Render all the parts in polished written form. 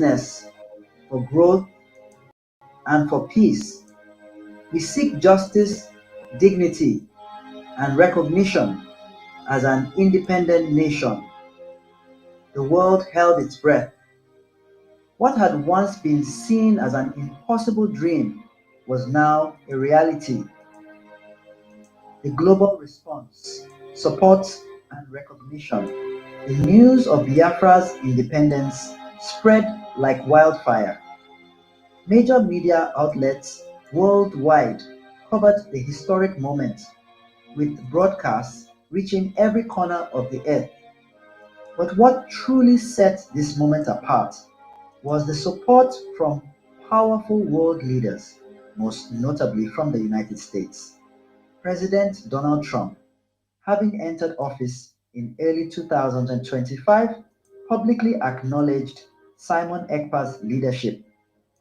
business, for growth, and for peace. We seek justice, dignity, and recognition as an independent nation. The world held its breath. What had once been seen as an impossible dream was now a reality. The global response, support, and recognition. The news of Biafra's independence spread like wildfire. Major media outlets worldwide covered the historic moment, with broadcasts reaching every corner of the earth. But what truly set this moment apart was the support from powerful world leaders, most notably from the United States. President Donald Trump, having entered office in early 2025, publicly acknowledged Simon Ekpa's leadership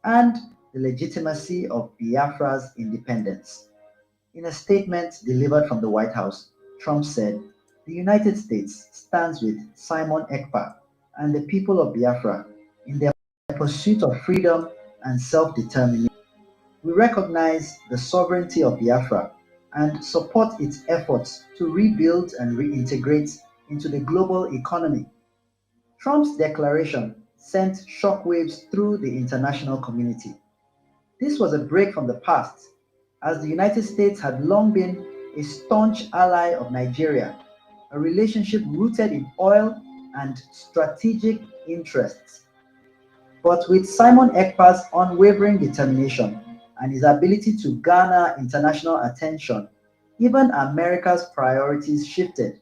and the legitimacy of Biafra's independence. In a statement delivered from the White House, Trump said, "The United States stands with Simon Ekpa and the people of Biafra in their pursuit of freedom and self-determination. We recognize the sovereignty of Biafra and support its efforts to rebuild and reintegrate into the global economy." Trump's declaration sent shockwaves through the international community. This was a break from the past, as the United States had long been a staunch ally of Nigeria, a relationship rooted in oil and strategic interests. But with Simon Ekpa's unwavering determination and his ability to garner international attention, even America's priorities shifted.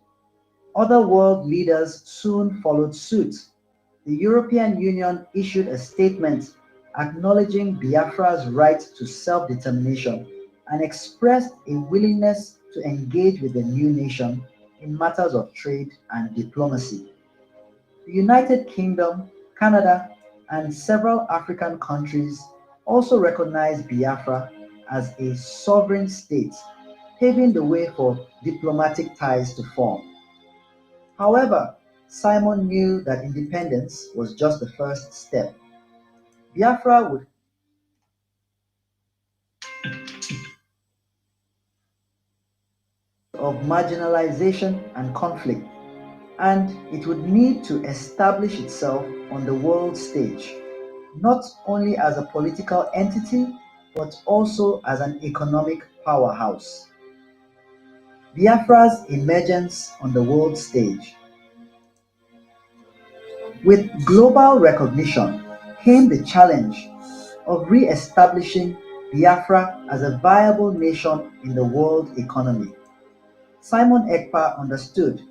Other world leaders soon followed suit. The European Union issued a statement acknowledging Biafra's right to self-determination and expressed a willingness to engage with the new nation in matters of trade and diplomacy. The United Kingdom, Canada, and several African countries also recognized Biafra as a sovereign state, paving the way for diplomatic ties to form. However, Simon knew that independence was just the first step. Biafra would of marginalization and conflict, and it would need to establish itself on the world stage, not only as a political entity, but also as an economic powerhouse. Biafra's emergence on the world stage. With global recognition came the challenge of re-establishing Biafra as a viable nation in the world economy. Simon Ekpa understood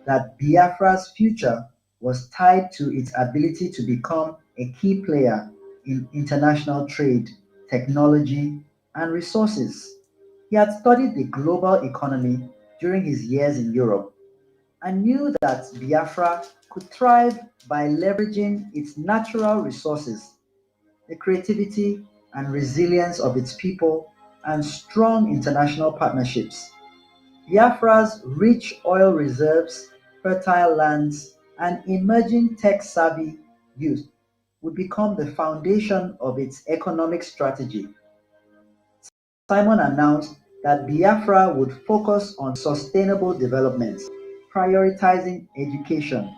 that Biafra's future was tied to its ability to become a key player in international trade, technology, and resources. He had studied the global economy during his years in Europe and knew that Biafra could thrive by leveraging its natural resources, the creativity and resilience of its people, and strong international partnerships. Biafra's rich oil reserves, fertile lands, and emerging tech-savvy youth would become the foundation of its economic strategy. Simon announced that Biafra would focus on sustainable development, prioritizing education,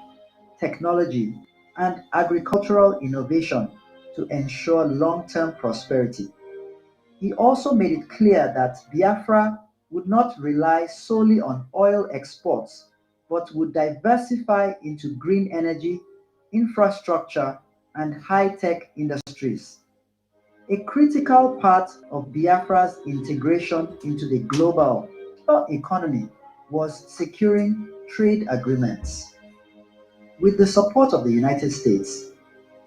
technology, and agricultural innovation to ensure long-term prosperity. He also made it clear that Biafra would not rely solely on oil exports, but would diversify into green energy, infrastructure, and high-tech industries. A critical part of Biafra's integration into the global economy was securing trade agreements. With the support of the United States,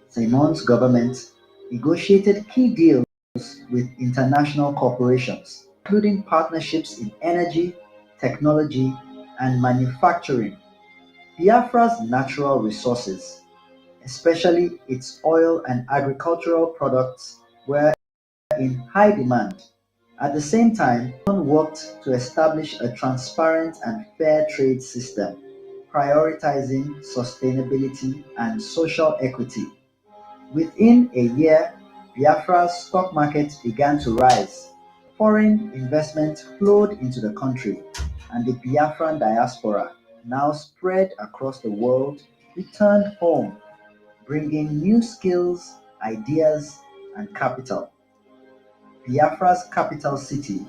Simon's government negotiated key deals with international corporations, including partnerships in energy, technology, and manufacturing. Biafra's natural resources, especially its oil and agricultural products, were in high demand. At the same time, Simon worked to establish a transparent and fair trade system, prioritizing sustainability and social equity. Within a year, Biafra's stock market began to rise. Foreign investment flowed into the country, and the Biafran diaspora, now spread across the world, returned home, bringing new skills, ideas, and capital. Biafra's capital city,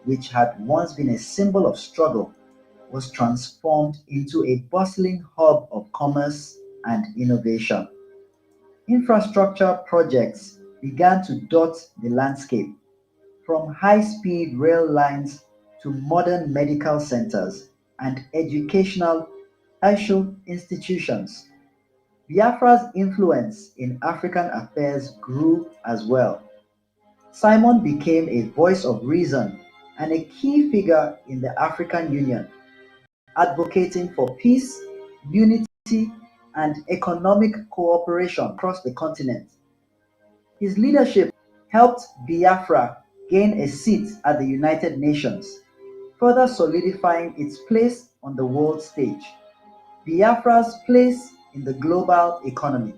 which had once been a symbol of struggle, was transformed into a bustling hub of commerce and innovation. Infrastructure projects began to dot the landscape, from high-speed rail lines to modern medical centers and educational social institutions. Biafra's influence in African affairs grew as well. Simon became a voice of reason and a key figure in the African Union, advocating for peace, unity, and economic cooperation across the continent. His leadership helped Biafra gain a seat at the United Nations, further solidifying its place on the world stage. Biafra's place in the global economy.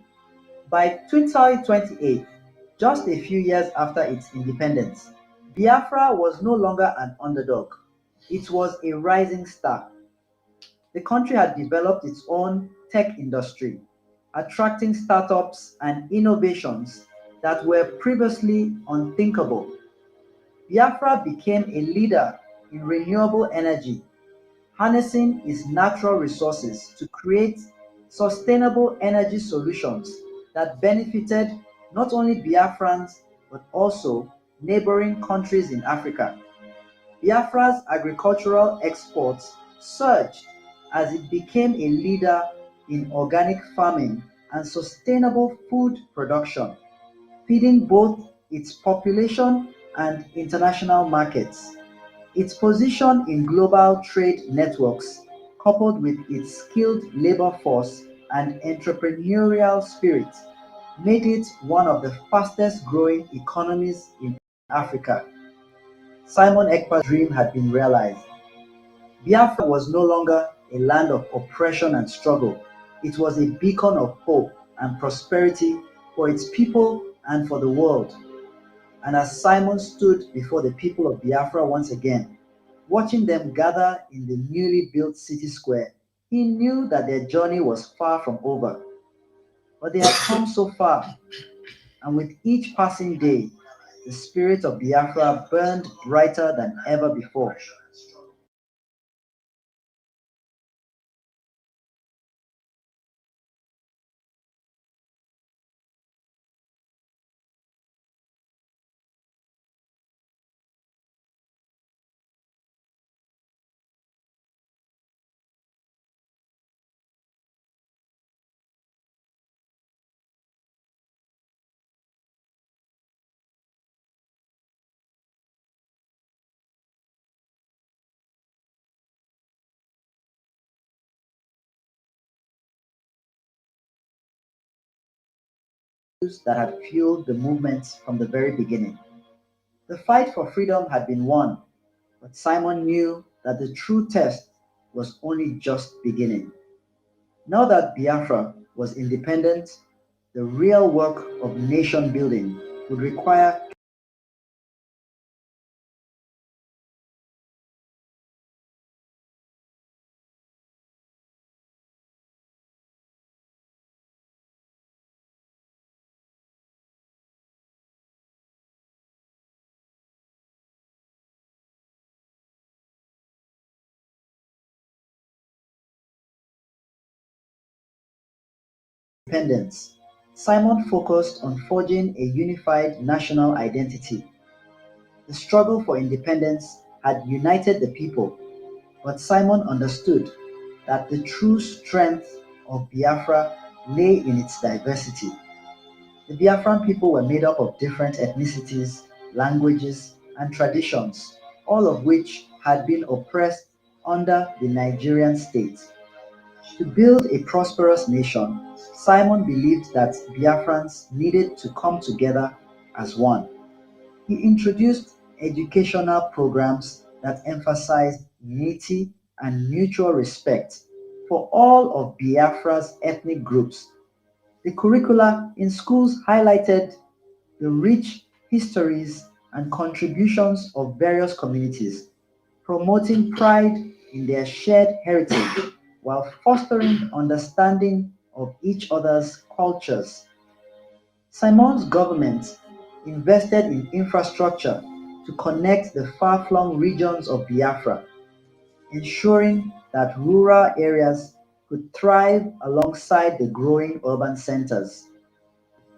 By 2028, just a few years after its independence, Biafra was no longer an underdog. It was a rising star. The country had developed its own tech industry, attracting startups and innovations that were previously unthinkable. Biafra became a leader in renewable energy, harnessing its natural resources to create sustainable energy solutions that benefited not only Biafrans but also neighboring countries in Africa. Biafra's agricultural exports surged as it became a leader in organic farming and sustainable food production, feeding both its population and international markets. Its position in global trade networks, coupled with its skilled labor force and entrepreneurial spirit, made it one of the fastest growing economies in Africa. Simon Ekpa's dream had been realized. Biafra was no longer a land of oppression and struggle. It was a beacon of hope and prosperity for its people and for the world. And as Simon stood before the people of Biafra once again, watching them gather in the newly built city square, he knew that their journey was far from over. But they had come so far, and with each passing day, the spirit of Biafra burned brighter than ever before. That had fueled the movement from the very beginning. The fight for freedom had been won, but Simon knew that the true test was only just beginning. Now that Biafra was independent, the real work of nation building would require independence. Simon focused on forging a unified national identity. The struggle for independence had united the people, but Simon understood that the true strength of Biafra lay in its diversity. The Biafran people were made up of different ethnicities, languages, and traditions, all of which had been oppressed under the Nigerian state. To build a prosperous nation, Simon believed that Biafrans needed to come together as one. He introduced educational programs that emphasized unity and mutual respect for all of Biafra's ethnic groups. The curricula in schools highlighted the rich histories and contributions of various communities, promoting pride in their shared heritage while fostering understanding of each other's cultures. Simon's government invested in infrastructure to connect the far-flung regions of Biafra, ensuring that rural areas could thrive alongside the growing urban centers.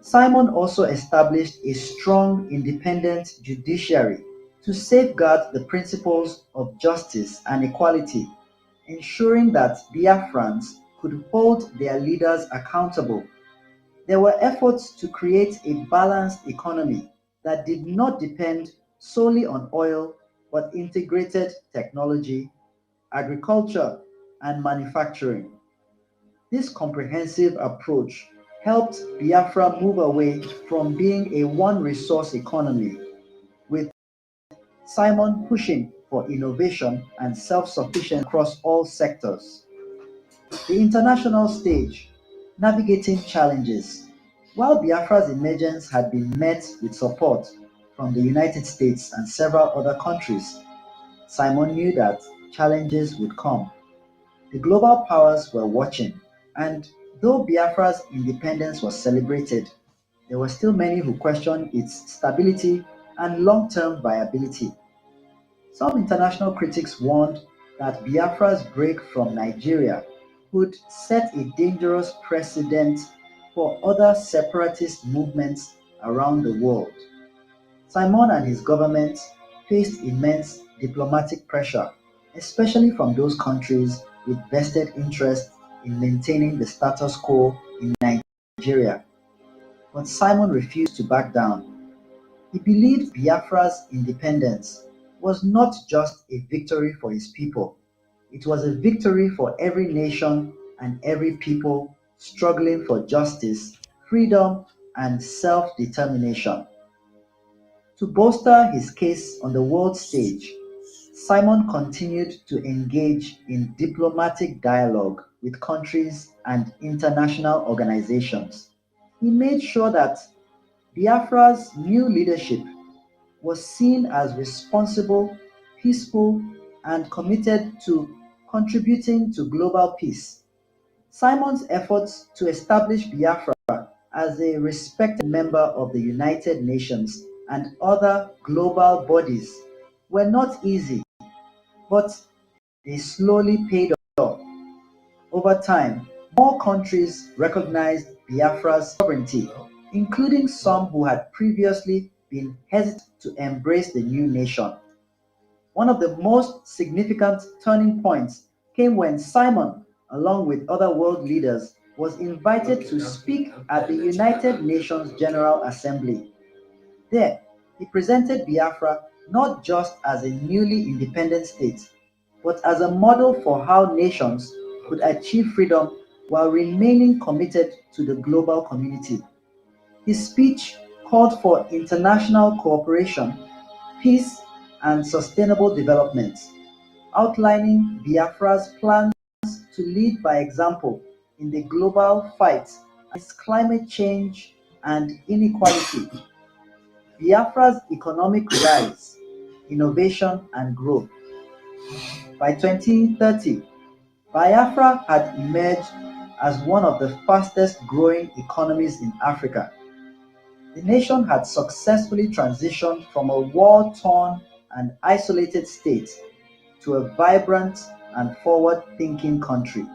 Simon also established a strong independent judiciary to safeguard the principles of justice and equality, ensuring that Biafrans could hold their leaders accountable. There were efforts to create a balanced economy that did not depend solely on oil but integrated technology, agriculture, and manufacturing. This comprehensive approach helped Biafra move away from being a one resource economy, with Simon pushing for innovation and self sufficiency across all sectors. The international stage, navigating challenges. While Biafra's emergence had been met with support from the United States and several other countries, Simon knew that challenges would come. The global powers were watching, and though Biafra's independence was celebrated, there were still many who questioned its stability and long term viability. Some international critics warned that Biafra's break from Nigeria would set a dangerous precedent for other separatist movements around the world. Simon and his government faced immense diplomatic pressure, especially from those countries with vested interest in maintaining the status quo in Nigeria. But Simon refused to back down. He believed Biafra's independence was not just a victory for his people, it was a victory for every nation and every people struggling for justice, freedom, and self determination. To bolster his case on the world stage, Simon continued to engage in diplomatic dialogue with countries and international organizations. He made sure that Biafra's new leadership was seen as responsible, peaceful, and committed to contributing to global peace. Simon's efforts to establish Biafra as a respected member of the United Nations and other global bodies were not easy, but they slowly paid off. Over time, more countries recognized Biafra's sovereignty, including some who had previously been hesitant to embrace the new nation. One of the most significant turning points came when Simon, along with other world leaders, was invited to speak at the United Nations General Assembly. There, he presented Biafra not just as a newly independent state, but as a model for how nations could achieve freedom while remaining committed to the global community. His speech called for international cooperation, peace, and sustainable development, outlining Biafra's plans to lead by example in the global fight against climate change and inequality. Biafra's economic rise, innovation, and growth. By 2030, Biafra had emerged as one of the fastest growing economies in Africa. The nation had successfully transitioned from a war torn and isolated state to a vibrant and forward thinking country.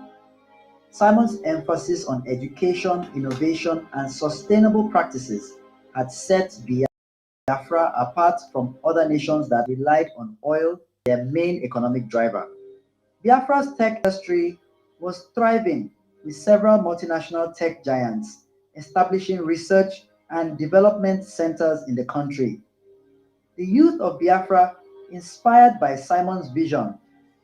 Simon's emphasis on education, innovation, and sustainable practices had set Biafra apart from other nations that relied on oil, their main economic driver. Biafra's tech industry was thriving, with several multinational tech giants establishing research and development centers in the country. The youth of Biafra, inspired by Simon's vision,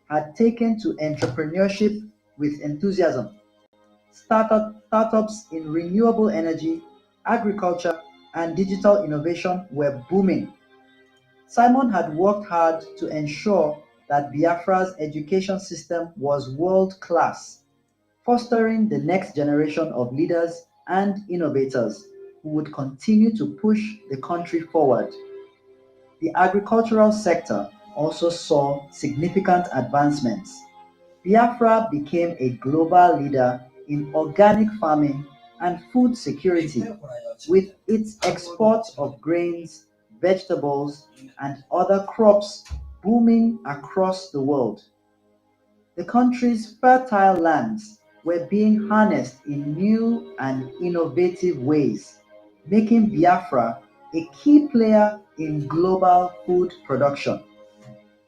had taken to entrepreneurship with enthusiasm. Startups in renewable energy, agriculture, and digital innovation were booming. Simon had worked hard to ensure that Biafra's education system was world class, fostering the next generation of leaders and innovators who would continue to push the country forward. The agricultural sector also saw significant advancements. Biafra became a global leader in organic farming and food security, with its export of grains, vegetables, and other crops booming across the world. The country's fertile lands were being harnessed in new and innovative ways, making Biafra a key player in global food production.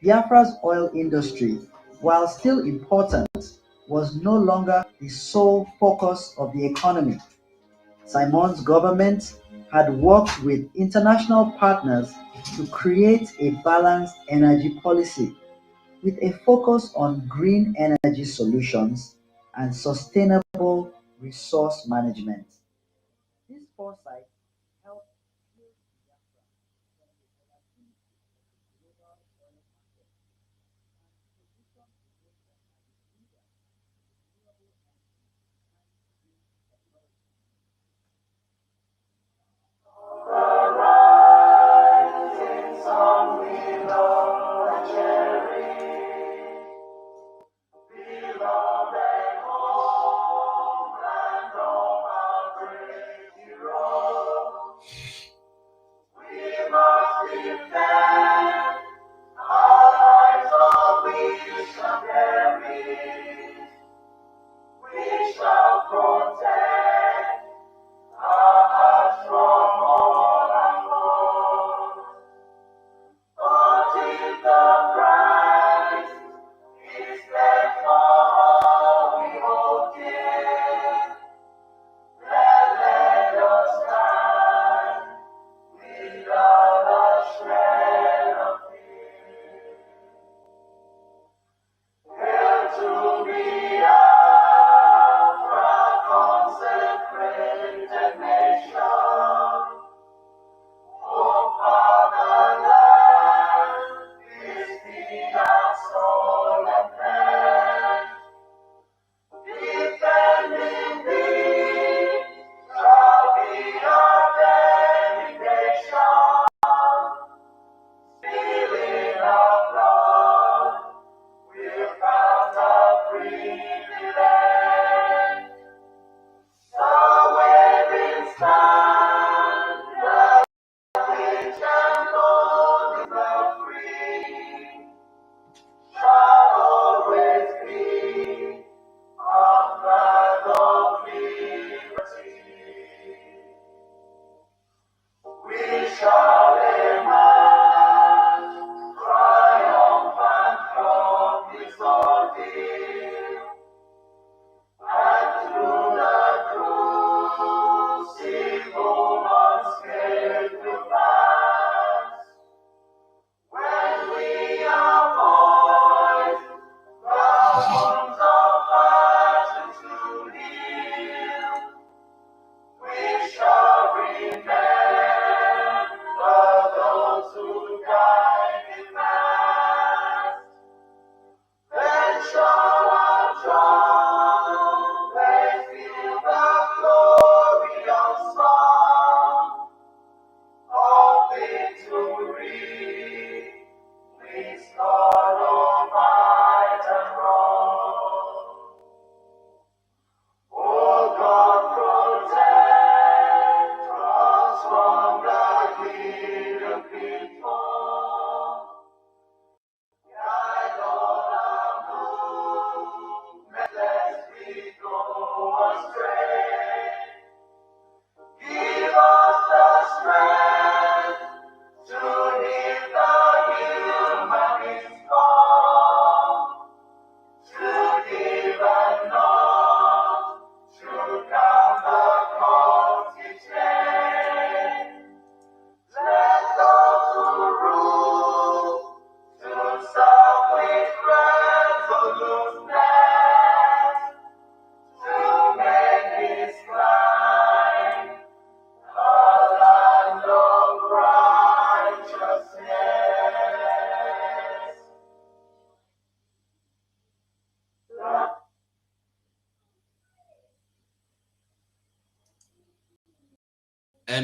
Biafra's oil industry, while still important, was no longer the sole focus of the economy. Simon's government had worked with international partners to create a balanced energy policy with a focus on green energy solutions and sustainable resource management. This foresight helped build Biafra from a volatility global oil market and position the nation as a leader in renewable energy and green technology.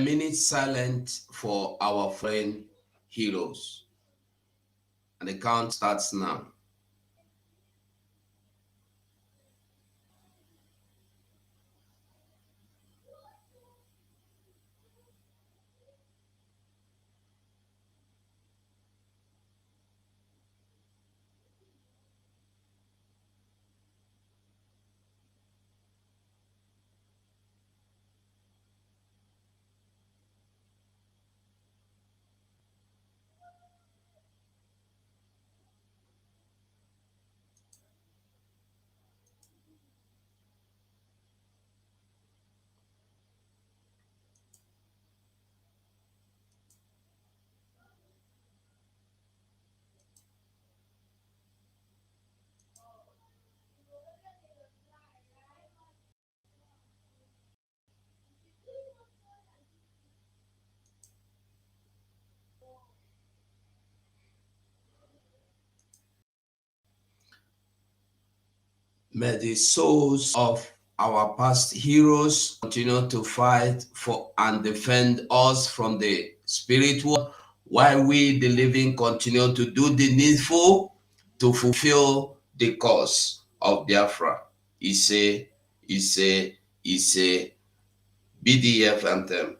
minute silent for our friend heroes. And the count starts now. May the souls of our past heroes continue to fight for and defend us from the spirit world, while we, the living, continue to do the needful to fulfill the cause of Biafra. Ise, BDF anthem.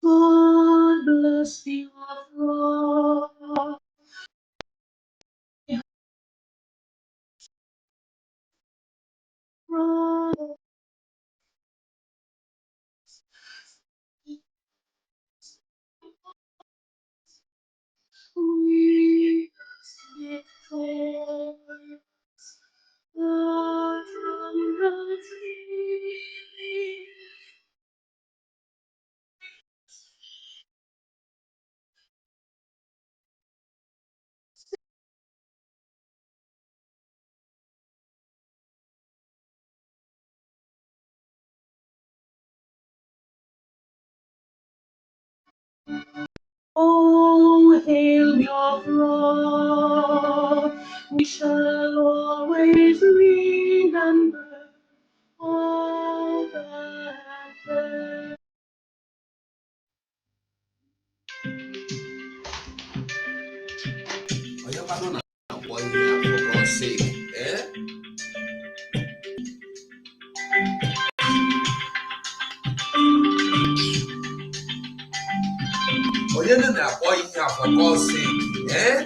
God bless Biafra. We declare that from the sea. Oh, hail Biafra, we shall always remember all that. For God's sake, eh? Onye na-akpọ ihe a for God's sake, eh?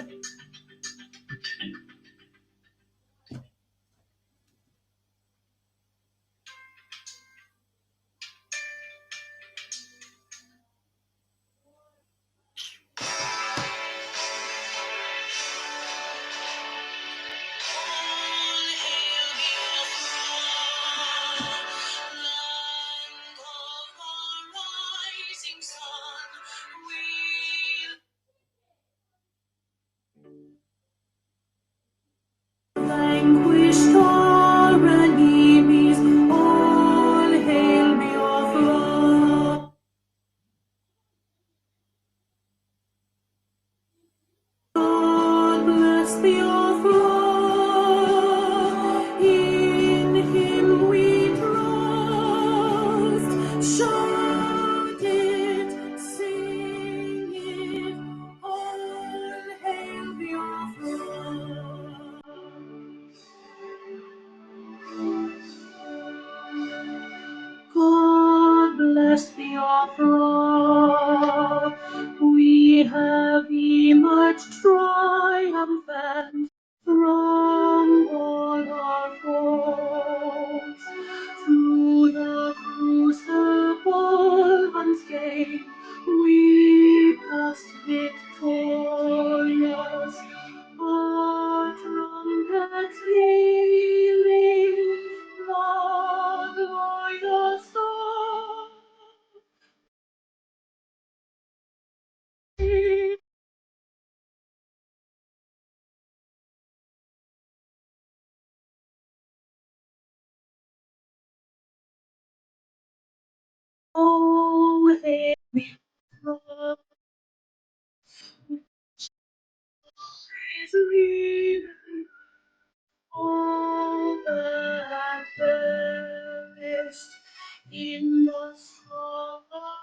in the soul of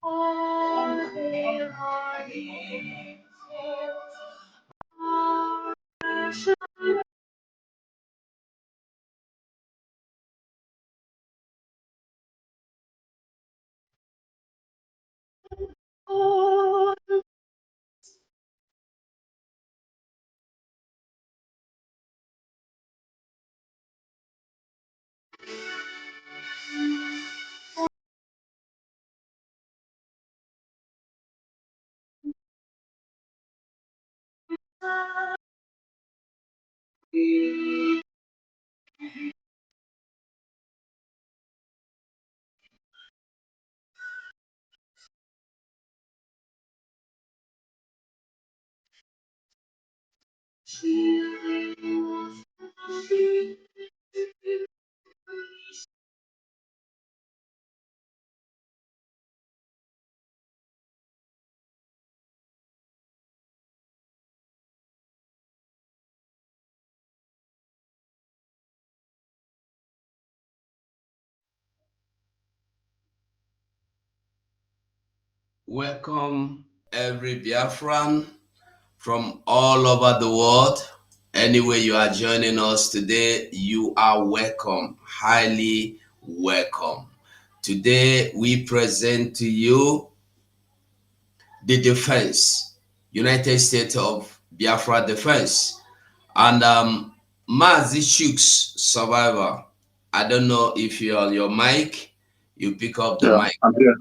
all there are Welcome every Biafran from all over the world. Anywhere you are joining us today, you are welcome, highly welcome. Today we present to you the defense, United States of Biafra defense. And Mazi Shooks survivor. I don't know if you're on your mic, you pick up the Yeah, mic. I'm here.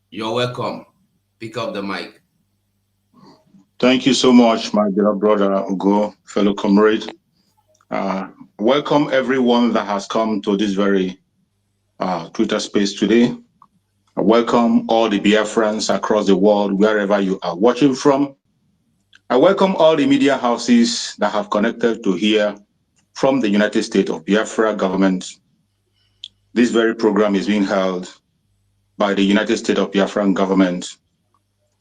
You're welcome. Pick up the mic. Thank you so much, my dear brother Ugo, fellow comrade. Welcome everyone that has come to this very Twitter space today. Welcome all the Biafrans across the world, wherever you are watching from. I welcome all the media houses that have connected to hear from the United States of Biafra government. This very program is being held by the United States of Biafran government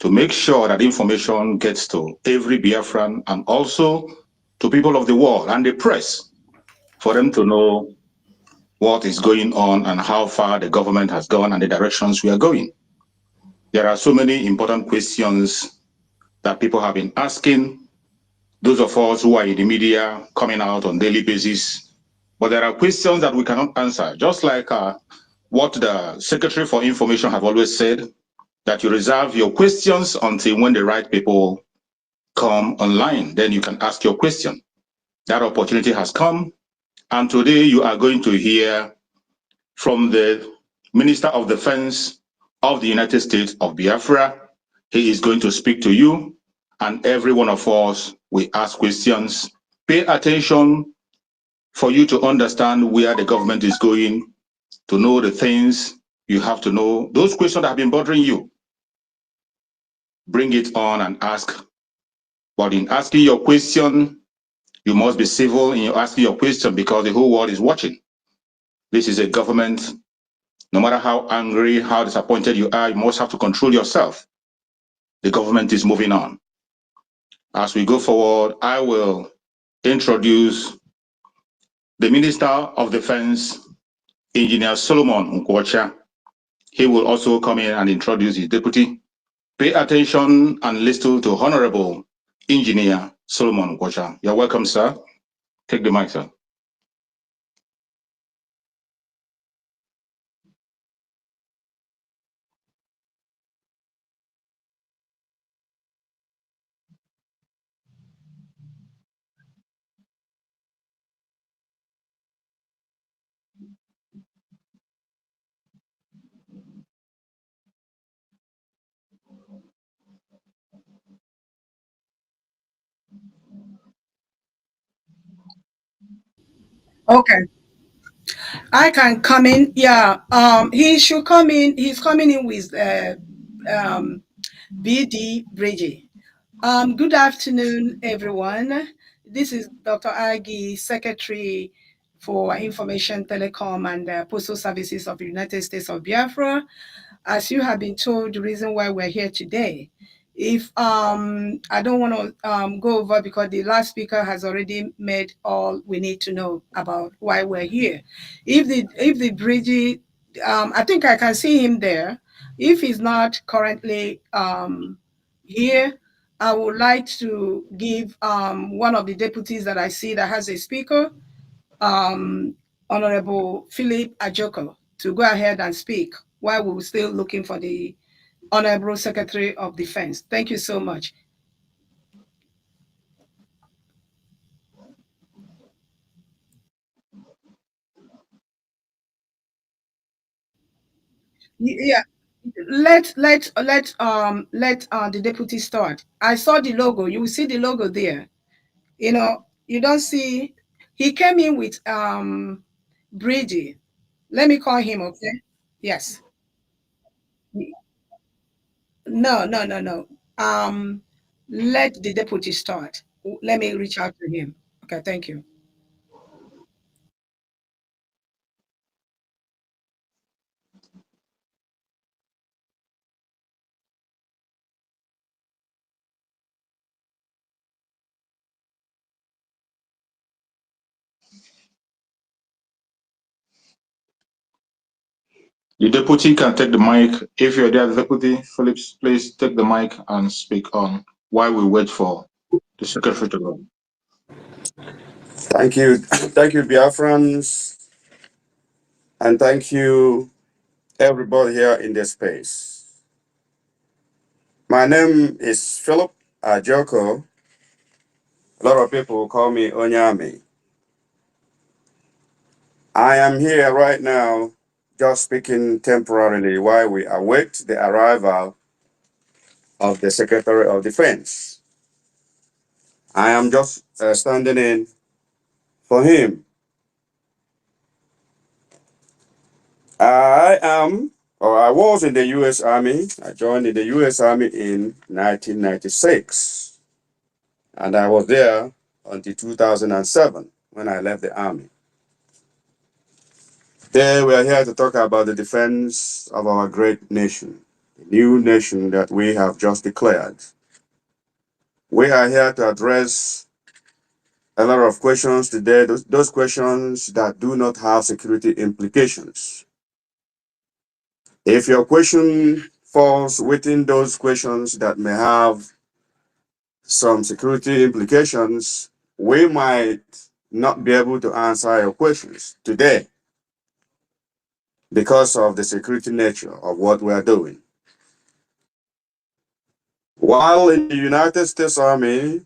to make sure that information gets to every Biafran and also to people of the world and the press for them to know what is going on and how far the government has gone and the directions we are going. There are so many important questions that people have been asking, those of us who are in the media coming out on daily basis, but there are questions that we cannot answer, just like what the Secretary for Information have always said, that you reserve your questions until when the right people come online, then you can ask your question. That opportunity has come, and today you are going to hear from the Minister of Defense of the United States of Biafra. He is going to speak to you, and every one of us will ask questions. Pay attention for you to understand where the government is going, to know the things you have to know. Those questions that have been bothering you, bring it on and ask. But in asking your question, you must be civil in asking your question because the whole world is watching. This is a government. No matter how angry, how disappointed you are, you must have to control yourself. The government is moving on. As we go forward, I will introduce the Minister of Defense, Engineer Solomon Nkwocha. He will also come in and introduce his deputy. Pay attention and listen to Honorable Engineer Solomon Nkwocha. You're welcome, sir. Take the mic, sir. Okay, I can come in. Yeah, he should come in. He's coming in with um, BD Bridgie. Good afternoon, everyone. This is Dr. Agi, Secretary for Information, Telecom, and Postal Services of the United States of Biafra. As you have been told, the reason why we're here today If I don't want to go over because the last speaker has already made all we need to know about why we're here. If the Bridgie, I think I can see him there. If he's not currently here, I would like to give one of the deputies that I see that has a speaker, um, Honorable Philip Ajoko, to go ahead and speak while we're still looking for the Honorable Secretary of Defense. Thank you so much. Yeah, let the deputy start. I saw the logo. You will see the logo there. You don't see. He came in with Brady. Let me call him. Okay. Yes. No, no, no, no. Let the deputy start. Let me reach out to him. Okay. Thank you. The deputy can take the mic. If you're there, deputy, Phillips, please take the mic and speak on while we wait for the secretary to go. Thank you. Thank you, Biafrans, and thank you, everybody here in this space. My name is Philip Ajoko. A lot of people call me Onyami. I am here right now just speaking temporarily while we await the arrival of the Secretary of Defense. I am just standing in for him. I was in the U.S. Army. I joined in the U.S. Army in 1996. And I was there until 2007 when I left the army. Today we are here to talk about the defense of our great nation, the new nation that we have just declared. We are here to address a lot of questions today, those questions that do not have security implications. If your question falls within those questions that may have some security implications, we might not be able to answer your questions today because of the security nature of what we are doing. While in the United States Army,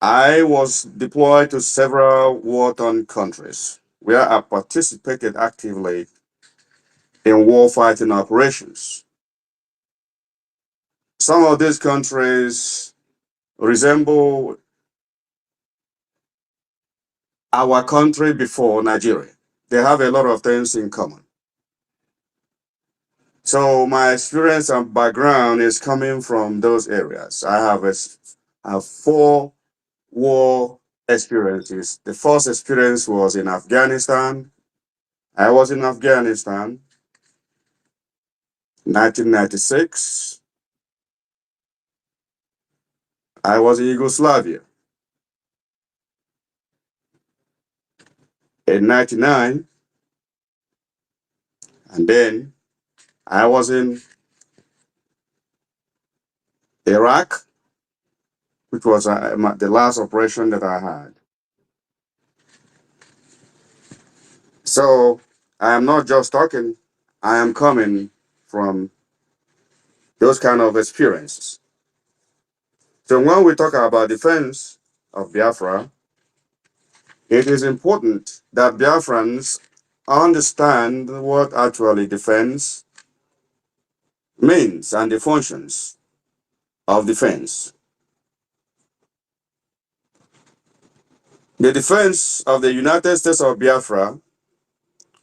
I was deployed to several war-torn countries where I participated actively in war-fighting operations. Some of these countries resemble our country before Nigeria. They have a lot of things in common. So my experience and background is coming from those areas. I have four war experiences. The first experience was in Afghanistan. I was in Afghanistan, 1996. I was in Yugoslavia in 99. And then I was in Iraq, which was the last operation that I had. So I am not just talking, I am coming from those kind of experiences. So when we talk about defense of Biafra, it is important that Biafrans understand what actually defense means and the functions of defense. The defense of the United States of Biafra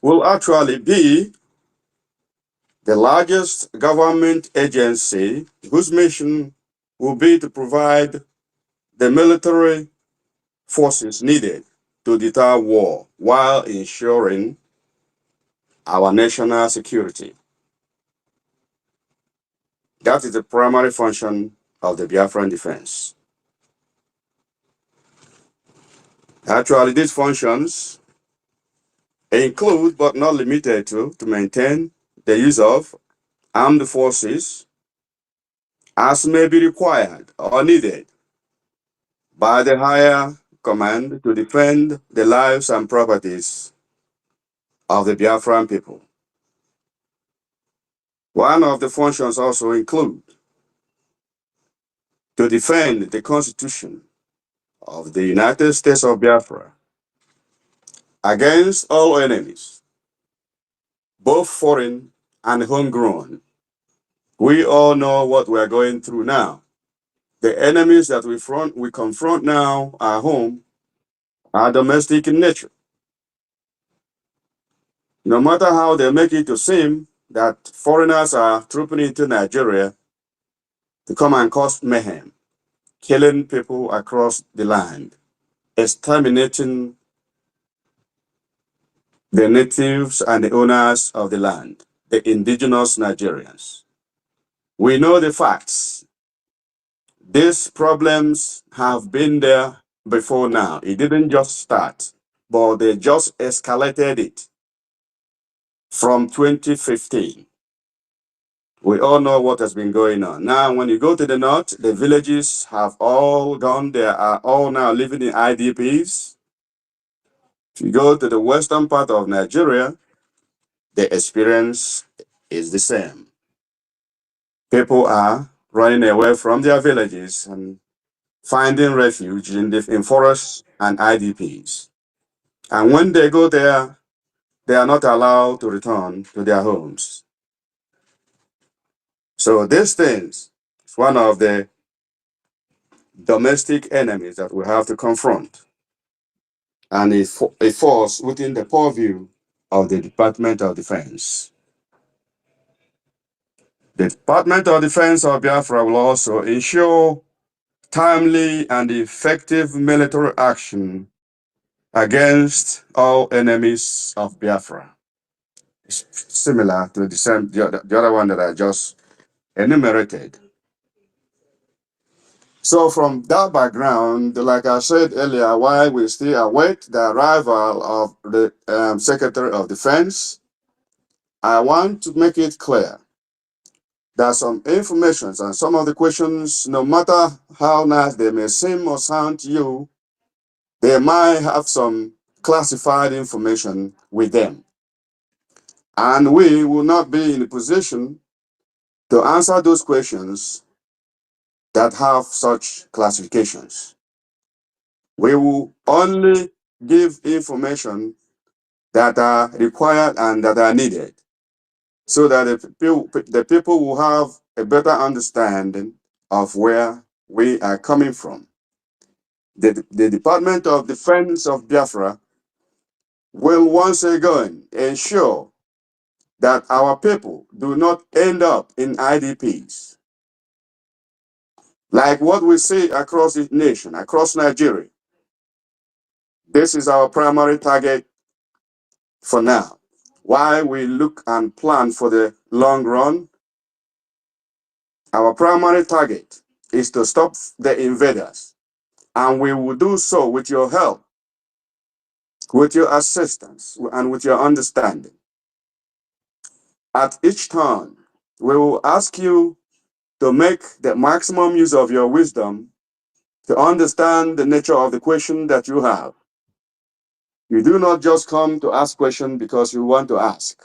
will actually be the largest government agency whose mission will be to provide the military forces needed to deter war while ensuring our national security. That is the primary function of the Biafran defense. Actually, these functions include, but not limited to maintain the use of armed forces as may be required or needed by the higher command to defend the lives and properties of the Biafran people. One of the functions also include to defend the Constitution of the United States of Biafra against all enemies, both foreign and homegrown. We all know what we are going through now. The enemies that we confront now at home are domestic in nature. No matter how they make it to seem that foreigners are trooping into Nigeria to come and cause mayhem, killing people across the land, exterminating the natives and the owners of the land, the indigenous Nigerians. We know the facts. These problems have been there before now. It didn't just start, but they just escalated it from 2015. We all know what has been going on. Now, when you go to the north, the villages have all gone. They are all now living in IDPs. If you go to the western part of Nigeria, the experience is the same. People are running away from their villages and finding refuge in forests and IDPs. And when they go there, they are not allowed to return to their homes. So these things is one of the domestic enemies that we have to confront. And a force within the purview of the Department of Defense. The Department of Defense of Biafra will also ensure timely and effective military action against all enemies of Biafra. It's similar to the other one that I just enumerated. So from that background, like I said earlier, while we still await the arrival of the Secretary of Defense, I want to make it clear that some informations and some of the questions, no matter how nice they may seem or sound to you, they might have some classified information with them. And we will not be in a position to answer those questions that have such classifications. We will only give information that are required and that are needed so that the people will have a better understanding of where we are coming from. The Department of Defense of Biafra will once again ensure that our people do not end up in IDPs. Like what we see across the nation, across Nigeria. This is our primary target for now. While we look and plan for the long run, our primary target is to stop the invaders. And we will do so with your help, with your assistance, and with your understanding. At each turn, we will ask you to make the maximum use of your wisdom to understand the nature of the question that you have. You do not just come to ask questions because you want to ask.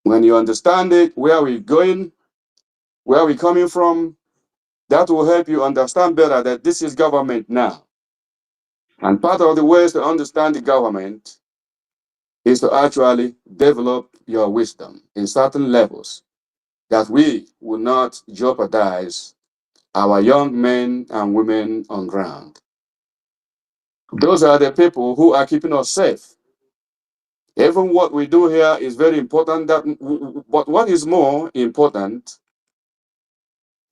When you understand it, where we're going, where we're coming from, that will help you understand better that this is government now. And part of the ways to understand the government is to actually develop your wisdom in certain levels that we will not jeopardize our young men and women on ground. Those are the people who are keeping us safe. Even what we do here is very important, but what is more important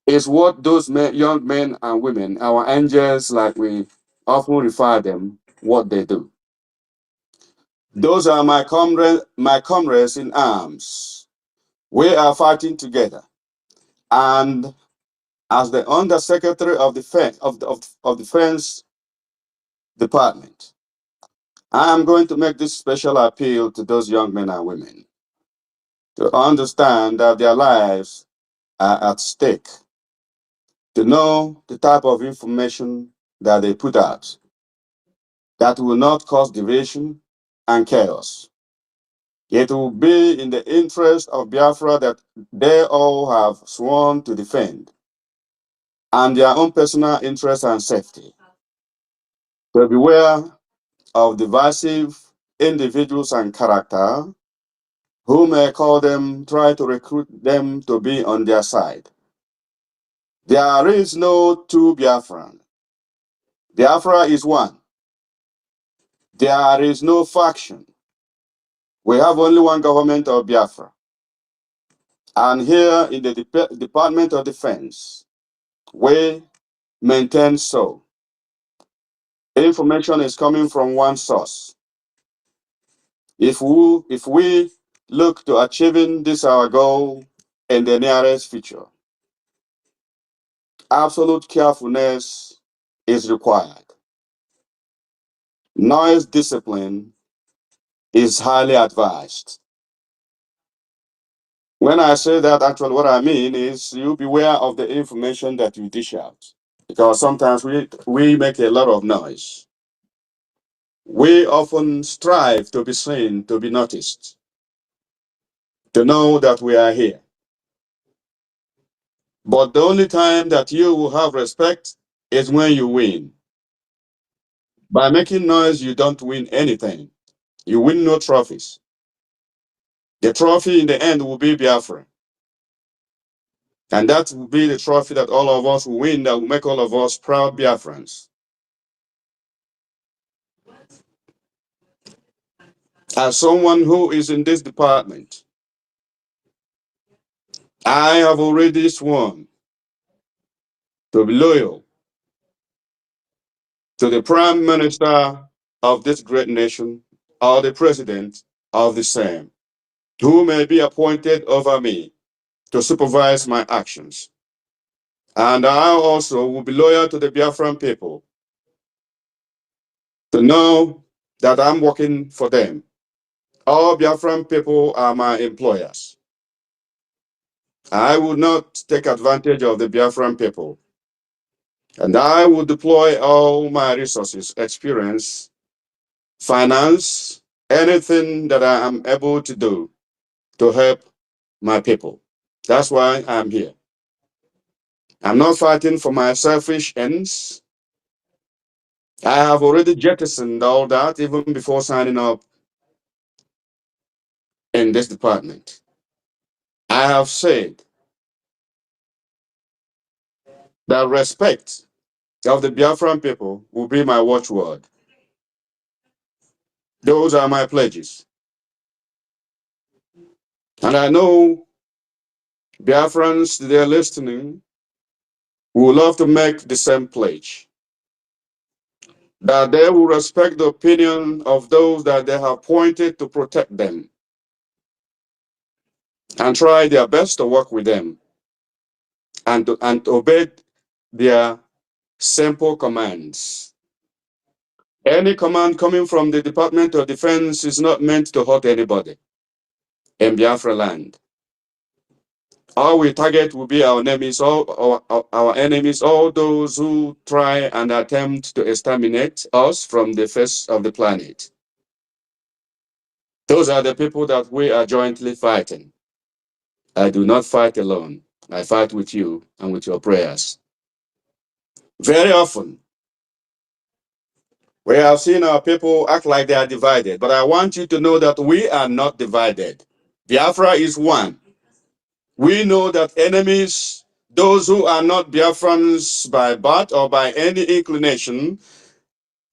is what those young men and women, our angels, like we often refer them, what they do. Those are my comrades in arms. We are fighting together. And as the Undersecretary of Defense of Defense Department, I am going to make this special appeal to those young men and women to understand that their lives are at stake, to know the type of information that they put out that will not cause division and chaos. It will be in the interest of Biafra that they all have sworn to defend and their own personal interest and safety. So beware of divisive individuals and character who may call them, try to recruit them to be on their side. There is no two Biafran. Biafra is one. There is no faction. We have only one government of Biafra. And here in the Department of Defense, we maintain so. Information is coming from one source. If we look to achieving this our goal in the nearest future, absolute carefulness is required. Noise discipline is highly advised. When I say that, actually what I mean is you beware of the information that you dish out. Because sometimes we make a lot of noise. We often strive to be seen, to be noticed, to know that we are here. But the only time that you will have respect is when you win. By making noise, you don't win anything. You win no trophies. The trophy in the end will be Biafra. And that will be the trophy that all of us will win, that will make all of us proud Biafrans. As someone who is in this department, I have already sworn to be loyal to the Prime Minister of this great nation or the President of the same, who may be appointed over me to supervise my actions. And I also will be loyal to the Biafran people to know that I'm working for them. All Biafran people are my employers. I will not take advantage of the Biafran people. And I will deploy all my resources, experience, finance, anything that I am able to do to help my people. That's why I'm here. I'm not fighting for my selfish ends. I have already jettisoned all that even before signing up in this department. I have said that respect of the Biafran people will be my watchword. Those are my pledges. And I know Biafrans, they're listening, would love to make the same pledge. That they will respect the opinion of those that they have appointed to protect them and try their best to work with them and obey their simple commands. Any command coming from the Department of Defense is not meant to hurt anybody in Biafra land. All we target will be our enemies, our enemies, all those who try and attempt to exterminate us from the face of the planet. Those are the people that we are jointly fighting. I do not fight alone. I fight with you and with your prayers. Very often, we have seen our people act like they are divided, but I want you to know that we are not divided. Biafra is one. We know that enemies, those who are not Biafrans by birth or by any inclination,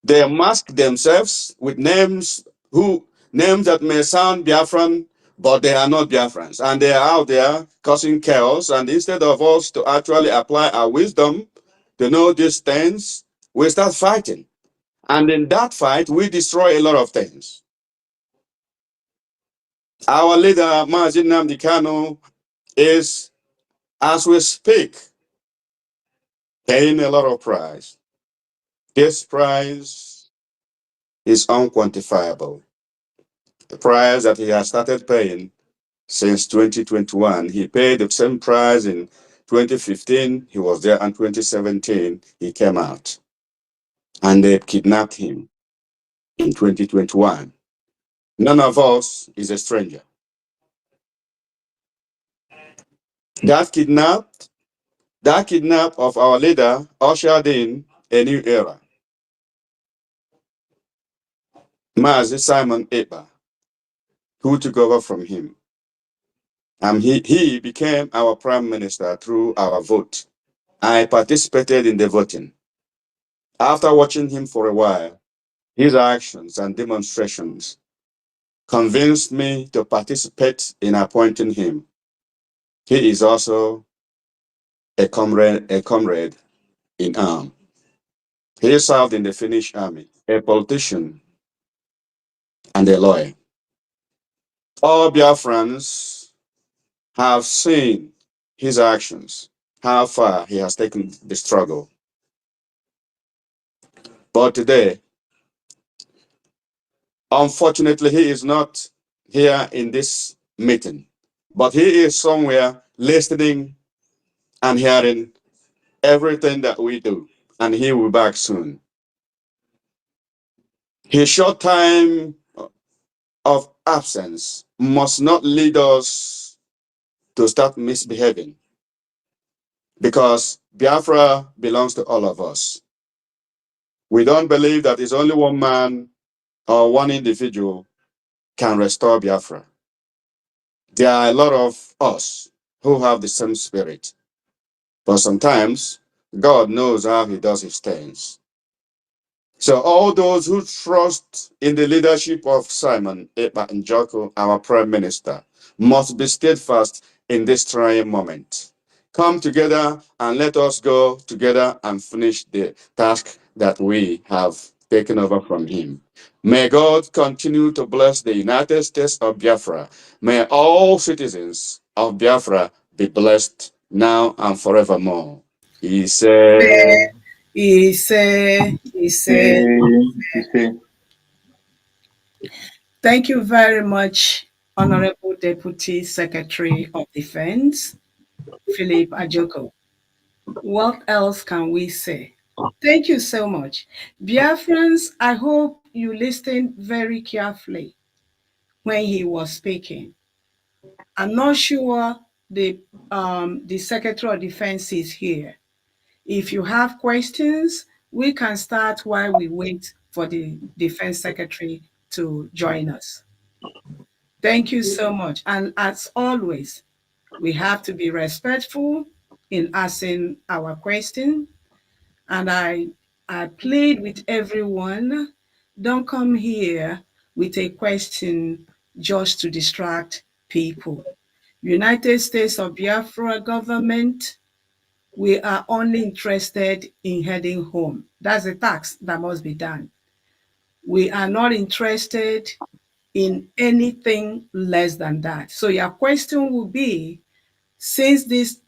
they mask themselves with names that may sound Biafran, but they are not Biafrans. And they are out there causing chaos. And instead of us to actually apply our wisdom to know these things, we start fighting. And in that fight, we destroy a lot of things. Our leader, Mazin Namdi Kano, is as we speak, paying a lot of price. This price is unquantifiable. The price that he has started paying since 2021, he paid the same price in 2015, he was there, and 2017, he came out. And they kidnapped him in 2021. None of us is a stranger. That kidnap, that kidnap of our leader ushered in a new era. Mazi Simon Ekpa, who took over from him. And he became our prime minister through our vote. I participated in the voting. After watching him for a while, his actions and demonstrations convinced me to participate in appointing him. He is also a comrade in arms. He served in the Finnish army, a politician and a lawyer. All Biafrans have seen his actions, how far he has taken the struggle. But today, unfortunately, he is not here in this meeting, but he is somewhere listening and hearing everything that we do, and he will be back soon. His short time of absence must not lead us to start misbehaving because Biafra belongs to all of us. We don't believe that it's only one man or one individual can restore Biafra. There are a lot of us who have the same spirit, but sometimes God knows how he does his things. So all those who trust in the leadership of Simon Ekpa Njoko, our Prime Minister, must be steadfast in this trying moment. Come together and let us go together and finish the task that we have taken over from him. May God continue to bless the United States of Biafra. May all citizens of Biafra be blessed now and forevermore. He said. He said, He say, thank you very much, Honorable Deputy Secretary of Defense, Philip Ajoko. What else can we say? Thank you so much. Biafrans, I hope you listened very carefully when he was speaking. I'm not sure the Secretary of Defense is here. If you have questions, we can start while we wait for the Defense Secretary to join us. Thank you so much. And as always, we have to be respectful in asking our question. And I plead with everyone, don't come here with a question just to distract people. United States of Biafra government, we are only interested in heading home. That's the task that must be done. We are not interested in anything less than that. So your question will be, since this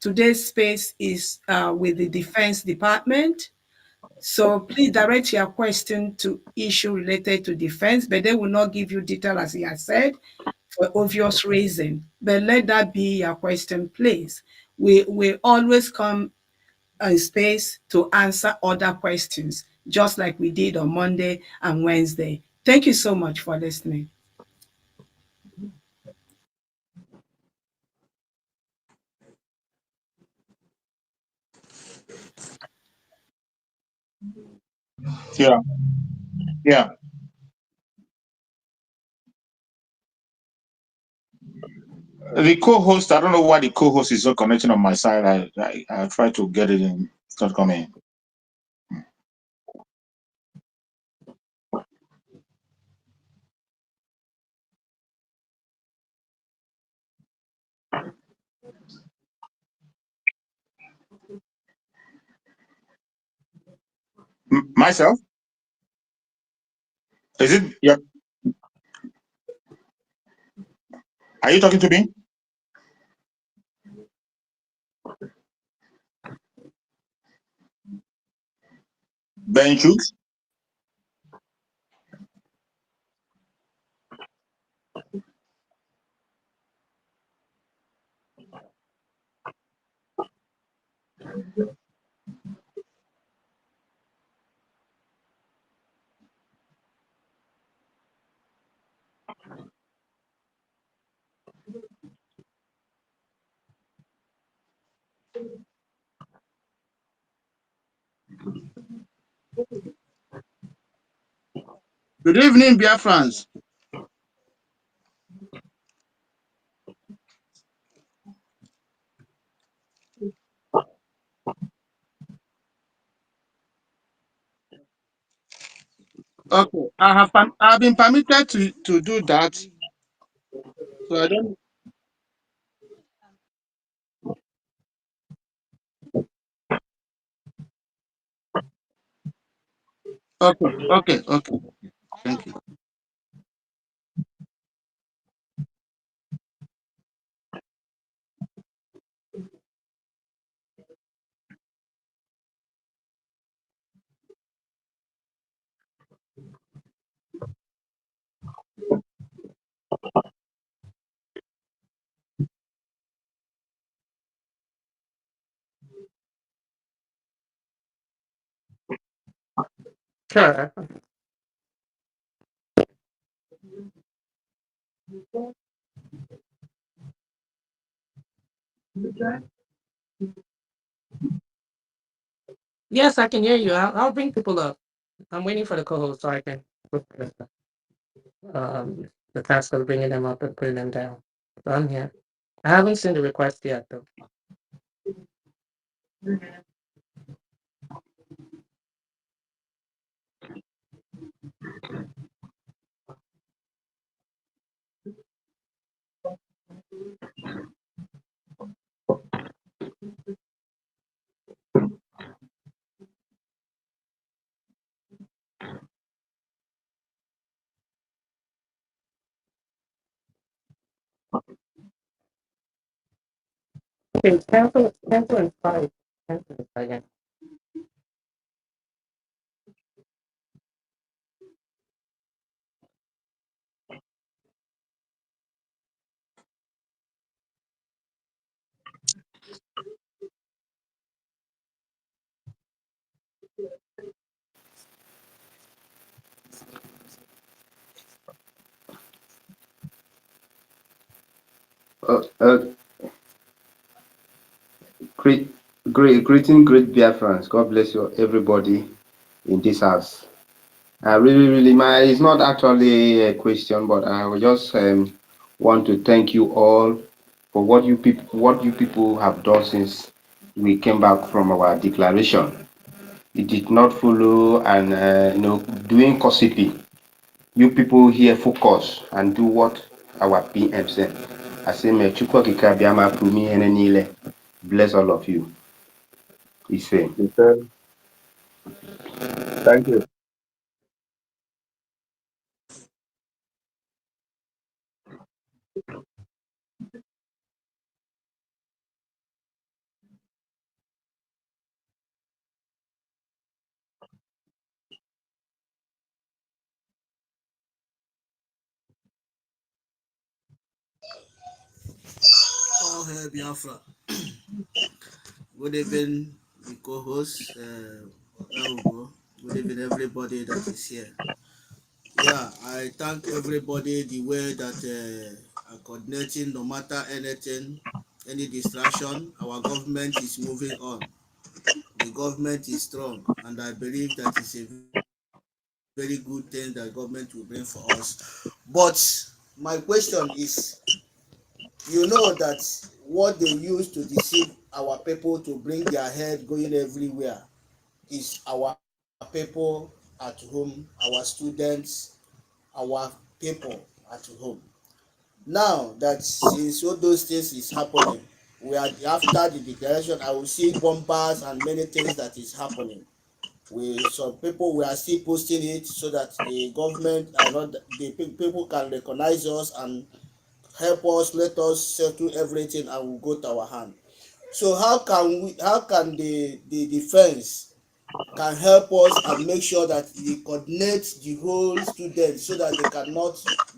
today's space is with the Defense Department, so please direct your question to issue related to defense, but they will not give you detail as he has said for obvious reason. But let that be your question, please. We always come in space to answer other questions, just like we did on Monday and Wednesday. Thank you so much for listening. yeah, yeah. The co-host, I don't know why the co-host is not connecting on my side. I try to get it in. It's not coming. Myself? Is it? Yeah. Are you talking to me? Benchu. Good evening, Biafrans. Okay, I've been permitted to do that, so I don't. Okay, okay, okay. Thank you. Sure. Yes, I can hear you. I'll bring people up. I'm waiting for the co-host so I can the task of bringing them up and putting them down. So I'm here. I haven't seen the request yet, though. Okay, cancel and five. Cancel and five. Uh, uh, great Biafrans. God bless you, everybody in this house. It's not actually a question, but I would just want to thank you all for what you people have done since we came back from our declaration. It did not follow and doing gossiping. You people here focus and do what our PM said. I say, may Chukwu Okike Abịama pụrụ ihe niile. Bless all of you. Ife. Okay, thank you. All hail Biafra. Good evening, the co-host, Ugo. Good evening, everybody that is here. Yeah, I thank everybody the way that are coordinating, no matter anything, any distraction, our government is moving on. The government is strong, and I believe that is a very good thing that government will bring for us. But my question is, you know that what they use to deceive our people to bring their head going everywhere is our people at home, our students, our people at home. Now that since all those things is happening, we are after the declaration, I will see bombers and many things that is happening. We some people we are still posting it so that the government are not the people can recognize us and help us, let us settle everything and we'll go to our hand. So how can the defense can help us and make sure that they coordinate the whole students so that they cannot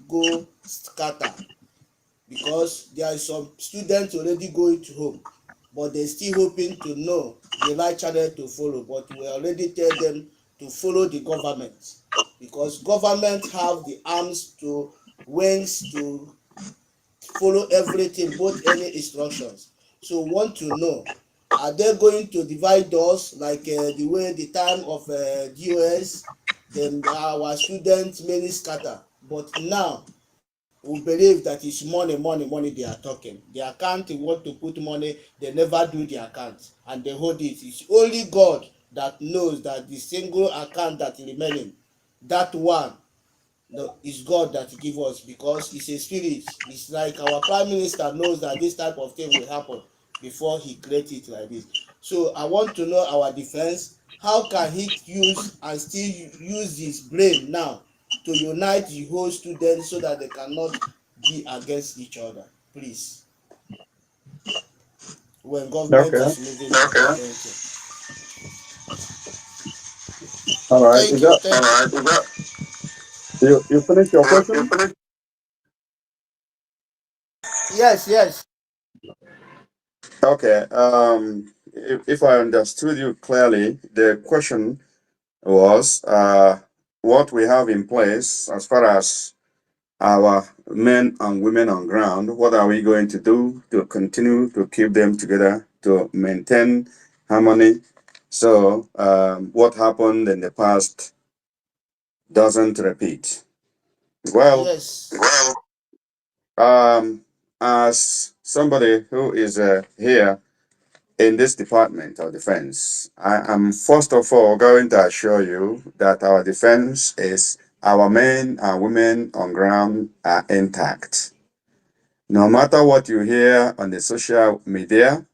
go scatter, because there are some students already going to home but they still hoping to know the right channel to follow, but we already tell them to follow the government, because government have the arms to wings to follow everything, both any instructions. So want to know, are they going to divide us like the way the time of DOS, then our students many scatter, but now we believe that it's money, money, money they are talking. The account they want to put money, they never do the account and they hold it. It's only God that knows that the single account that remaining, that one, no, it's God that give us, because it's a spirit. It's like our prime minister knows that this type of thing will happen before he create it like this. So I want to know our defense. How can he use and still use his brain now to unite the whole students so that they cannot be against each other? Please, when government Okay. is moving. Okay. All right. Thank Is you. that Thank you. you finished your question? Yes, yes. Okay. If I understood you clearly, the question was what we have in place as far as our men and women on ground. What are we going to do to continue to keep them together, to maintain harmony? So, what happened in the past doesn't repeat. Well, Yes. um, as somebody who is here in this Department of Defense, I am first of all going to assure you that our defense is our men and women on ground are intact. No matter what you hear on the social media,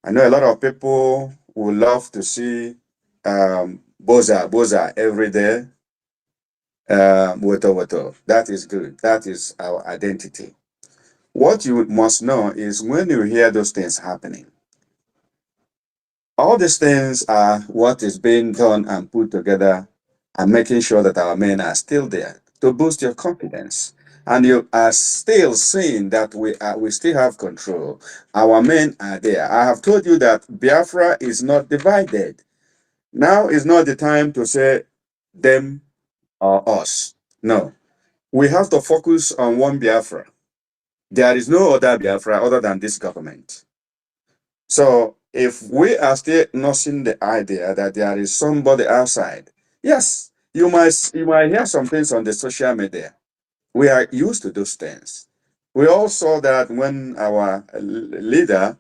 I know a lot of people would love to see Boza every day. Woto. That is good. That is our identity. What you must know is when you hear those things happening, all these things are what is being done and put together and making sure that our men are still there to boost your confidence. And you are still seeing that we still have control. Our men are there. I have told you that Biafra is not divided. Now is not the time to say them or us. No. We have to focus on one Biafra. There is no other Biafra other than this government. So if we are still nursing the idea that there is somebody outside, yes, you might hear some things on the social media. We are used to those things. We all saw that when our leader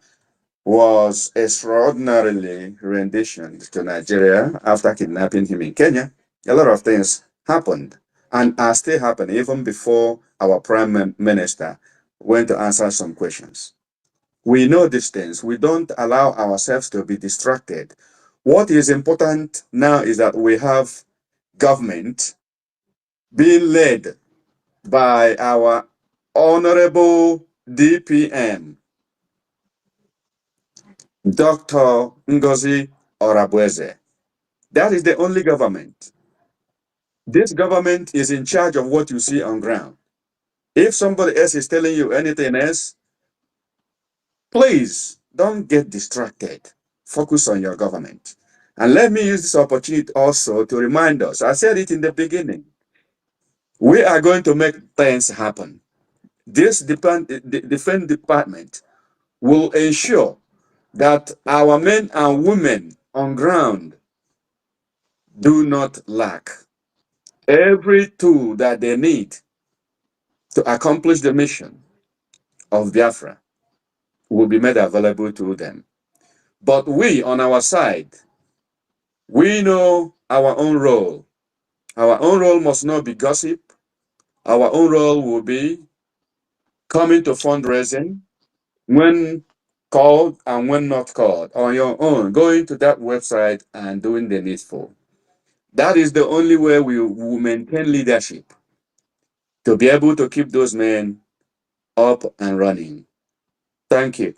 was extraordinarily renditioned to Nigeria after kidnapping him in Kenya. A lot of things happened and are still happening even before our prime minister went to answer some questions. We know these things. We don't allow ourselves to be distracted. What is important now is that we have government being led by our honorable DPM, Dr. Ngozi Orabueze. That is the only government. This government is in charge of what you see on ground. If somebody else is telling you anything else, please don't get distracted. Focus on your government. And let me use this opportunity also to remind us. I said it in the beginning. We are going to make things happen. This defense department will ensure that our men and women on ground do not lack every tool that they need to accomplish the mission of Biafra will be made available to them. But we, on our side, we know our own role. Our own role must not be gossip. Our own role will be coming to fundraising when called and when not called on your own, going to that website and doing the needful. That is the only way we will maintain leadership to be able to keep those men up and running. Thank you.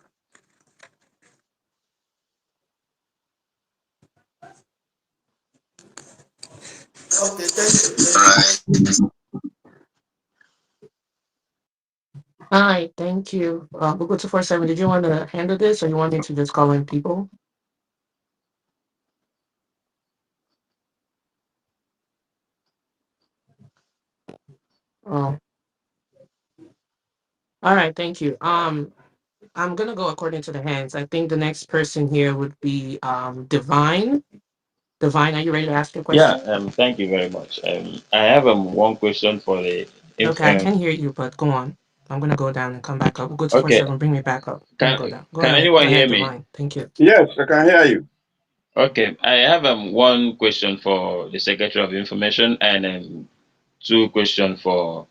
Okay, thank you. All Thank you. right. Hi, thank you. Google 247, did you want to handle this or you want me to just call in people? Oh, all right, thank you. I'm gonna go according to the hands. I think the next person here would be Divine. Divine, are you ready to ask your Yeah, question? thank you very much. I have one question for the if Okay, I can hear you, but go on. I'm gonna go down and come back up. Go to four okay. seven, bring me back up. I'm gonna go down. Can Go anyone hear ahead, me? Divine. Thank you. Yes, I can hear you. Okay, I have one question for the Secretary of Information and two questions for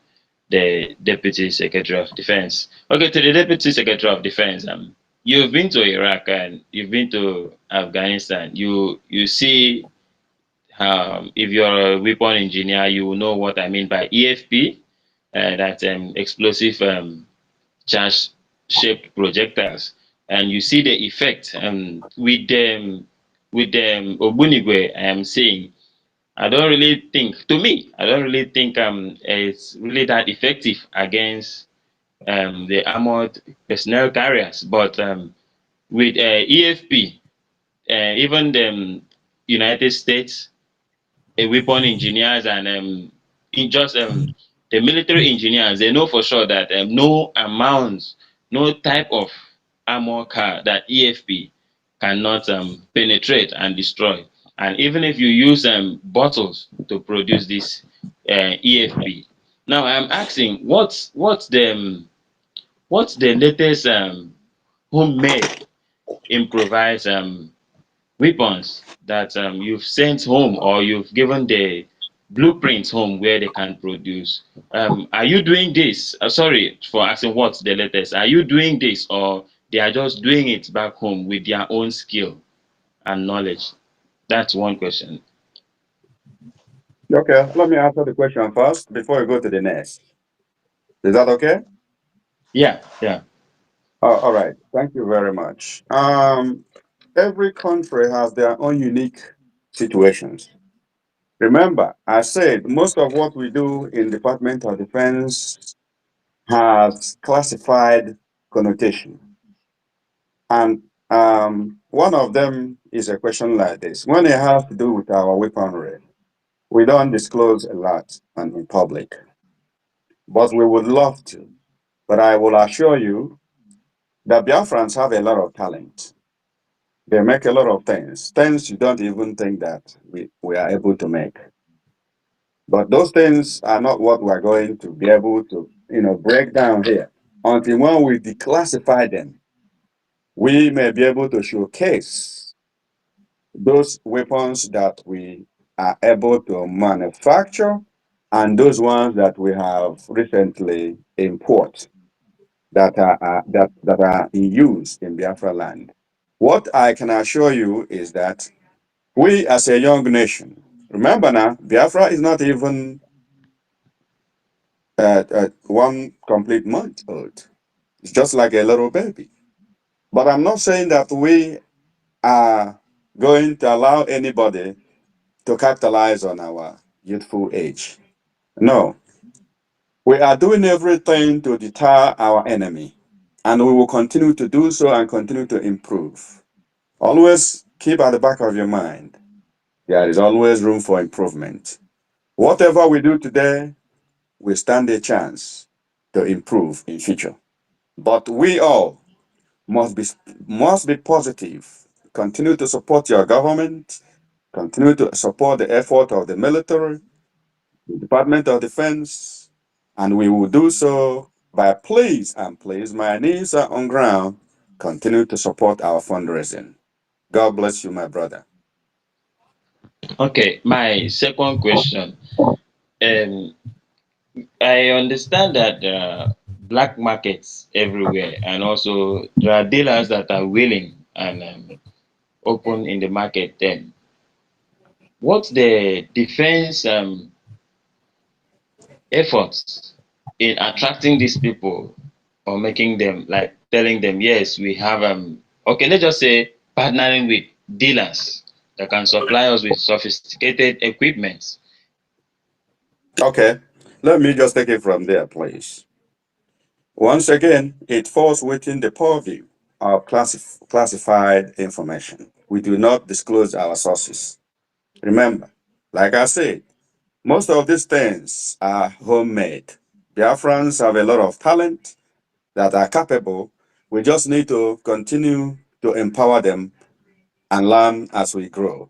the Deputy Secretary of Defense. Okay, to the Deputy Secretary of Defense, you've been to Iraq and you've been to Afghanistan. You see, if you're a weapon engineer, you will know what I mean by EFP, that's explosive charge shaped projectiles, and you see the effect with the Ogbunigwe. I am saying I don't really think it's really that effective against the armored personnel carriers, but with EFP, even the United States weapon engineers and in just the military engineers, they know for sure that no amount, no type of armor car that EFP cannot penetrate and destroy. And even if you use bottles to produce this EFP, now I'm asking, what's the latest homemade improvised weapons that you've sent home or you've given the blueprints home where they can produce. Are you doing this? Sorry for asking what's the latest. Are you doing this or they are just doing it back home with their own skill and knowledge? That's one question. Okay, let me answer the question first before we go to the next. Is that okay? Yeah, yeah. All right. Thank you very much. Every country has their own unique situations. Remember, I said most of what we do in Department of Defense has classified connotation. And one of them is a question like this. When it has to do with our weaponry, we don't disclose a lot and in public, but we would love to. But I will assure you that Biafrans have a lot of talent. They make a lot of things you don't even think that we are able to make. But those things are not what we're going to be able to, break down here. Until when we declassify them, we may be able to showcase those weapons that we are able to manufacture and those ones that we have recently import that are in use in Biafra land. What I can assure you is that we as a young nation, remember now, Biafra is not even one complete month old. It's just like a little baby. But I'm not saying that we are going to allow anybody to capitalize on our youthful age. No, we are doing everything to deter our enemy, and we will continue to do so and continue to improve. Always keep at the back of your mind, there is always room for improvement. Whatever we do today, we stand a chance to improve in future. But we all must be must be positive. Continue to support your government. Continue to support the effort of the military, the Department of Defense, and we will do so by please, my knees are on ground. Continue to support our fundraising. God bless you, my brother. Okay, my second question. Um, I understand that there are black markets everywhere, and also there are dealers that are willing and open in the market. Then, what's the defense efforts in attracting these people or making them like telling them, yes, we have okay, let's just say partnering with dealers that can supply us with sophisticated equipment. Okay, let me just take it from there, please. Once again, it falls within the purview of classified information. We do not disclose our sources. Remember, like I said, most of these things are homemade. Biafrans have a lot of talent that are capable. We just need to continue to empower them and learn as we grow.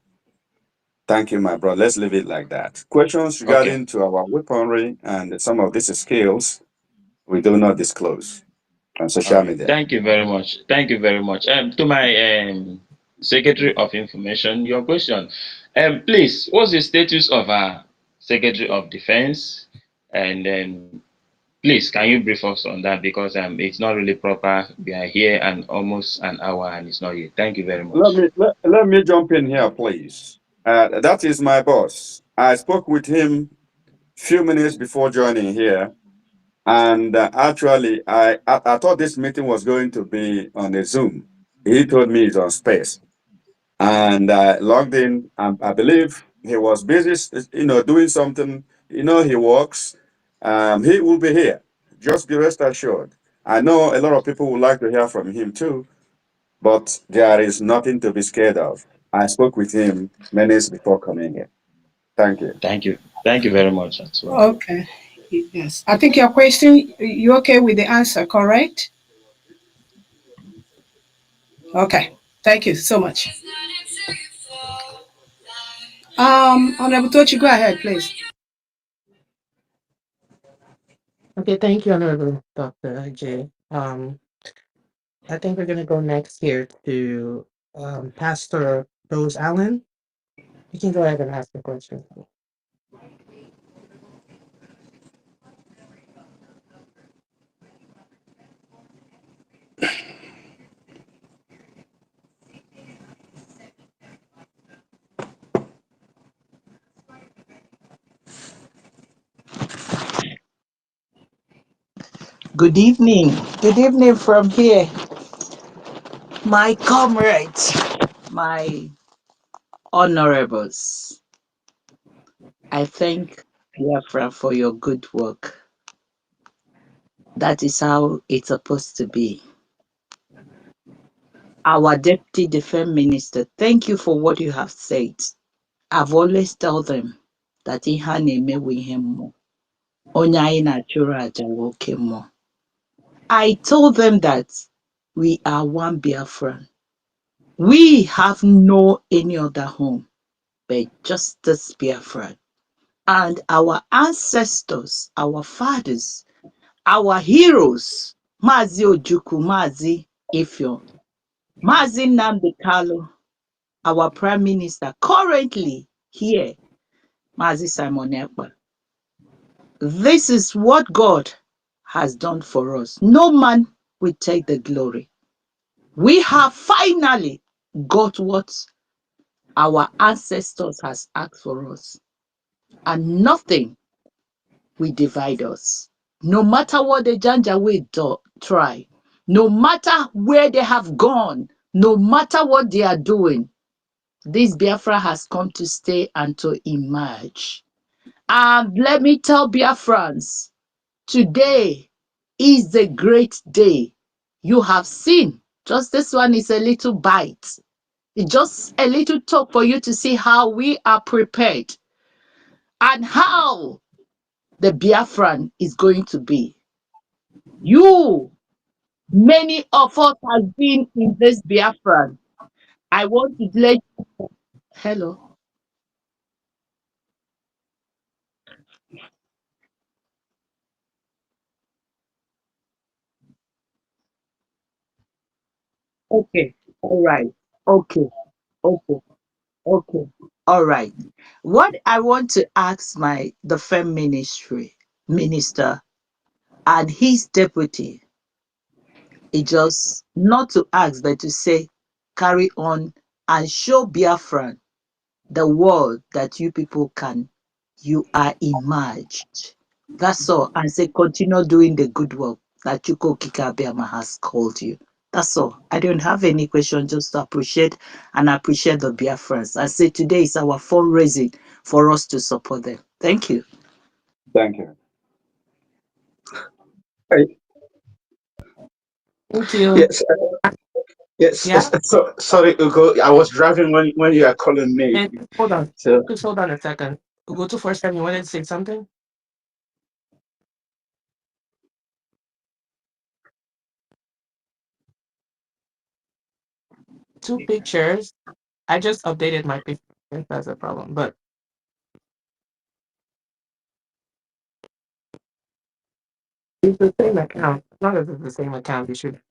Thank you, my brother. Let's leave it like that. Questions Okay. regarding to our weaponry and some of these skills we do not disclose on social Okay. media. Thank you very much. Thank you very much. To my Secretary of Information, your question. Please, what's the status of our Secretary of Defense? And please, can you brief us on that because it's not really proper. We are here and almost an hour and it's not here. Thank you very much. Let me jump in here, please. That is my boss. I spoke with him few minutes before joining here, and actually, I thought this meeting was going to be on a Zoom. He told me it's on space, and I logged in. I believe he was busy, doing something. He works. He will be here. Just be rest assured. I know a lot of people would like to hear from him too, but there is nothing to be scared of. I spoke with him minutes before coming here. Thank you. Thank you. Thank you very much as well. Okay. Yes. I think your question, you okay with the answer, correct? Okay. Thank you so much. Honorable Tochi, go ahead, please. Okay, thank you, Honorable Dr. J. I think we're gonna go next here to Pastor Rose Allen. You can go ahead and ask the question. Good evening. Good evening from here. My comrades, my honorables, I thank Biafra for your good work. That is how it's supposed to be. Our Deputy Defense Minister, thank you for what you have said. I've always told them that ihe a na-emewe ihe mmụọ. Onye anyị na-achụrụ aja wụ oke mmụọ. I told them that we are one Biafran. We have no any other home but just this Biafran. And our ancestors, our fathers, our heroes, Mazi Ojukwu, Mazi Ifyo, Mazi Nnamdi Kalu, our prime minister, currently here, Mazi Simon Ekpa. This is what God has done for us. No man will take the glory. We have finally got what our ancestors has asked for us, and nothing will divide us. No matter what the Janjaweed try, no matter where they have gone, no matter what they are doing, this Biafra has come to stay and to emerge. And let me tell Biafrans, today is a great day. You have seen, just this one is a little bite. It's just a little talk for you to see how we are prepared and how the Biafran is going to be. You, many of us have been in this Biafran. I want to let hello. Okay. All right. Okay. Okay. Okay. All right. What I want to ask the Fem Ministry minister and his deputy is just not to ask, but to say, carry on and show Biafran the world that you people you are emerged. That's all. And say, continue doing the good work that Chuko Kikabiama has called you. That's all. I don't have any question, just to appreciate and appreciate the Biafrans. I say today is our fundraising for us to support them. Thank you. Thank you. Hey, Thank you. yes, yes. Yeah, So, sorry, Ugo. I was driving when you are calling me. and hold on. So, Just hold on a second. We'll go to first time. You wanted to say something? Two pictures. I just updated my picture. If that's a problem, but it's the same account. As long as it's the same account, you should.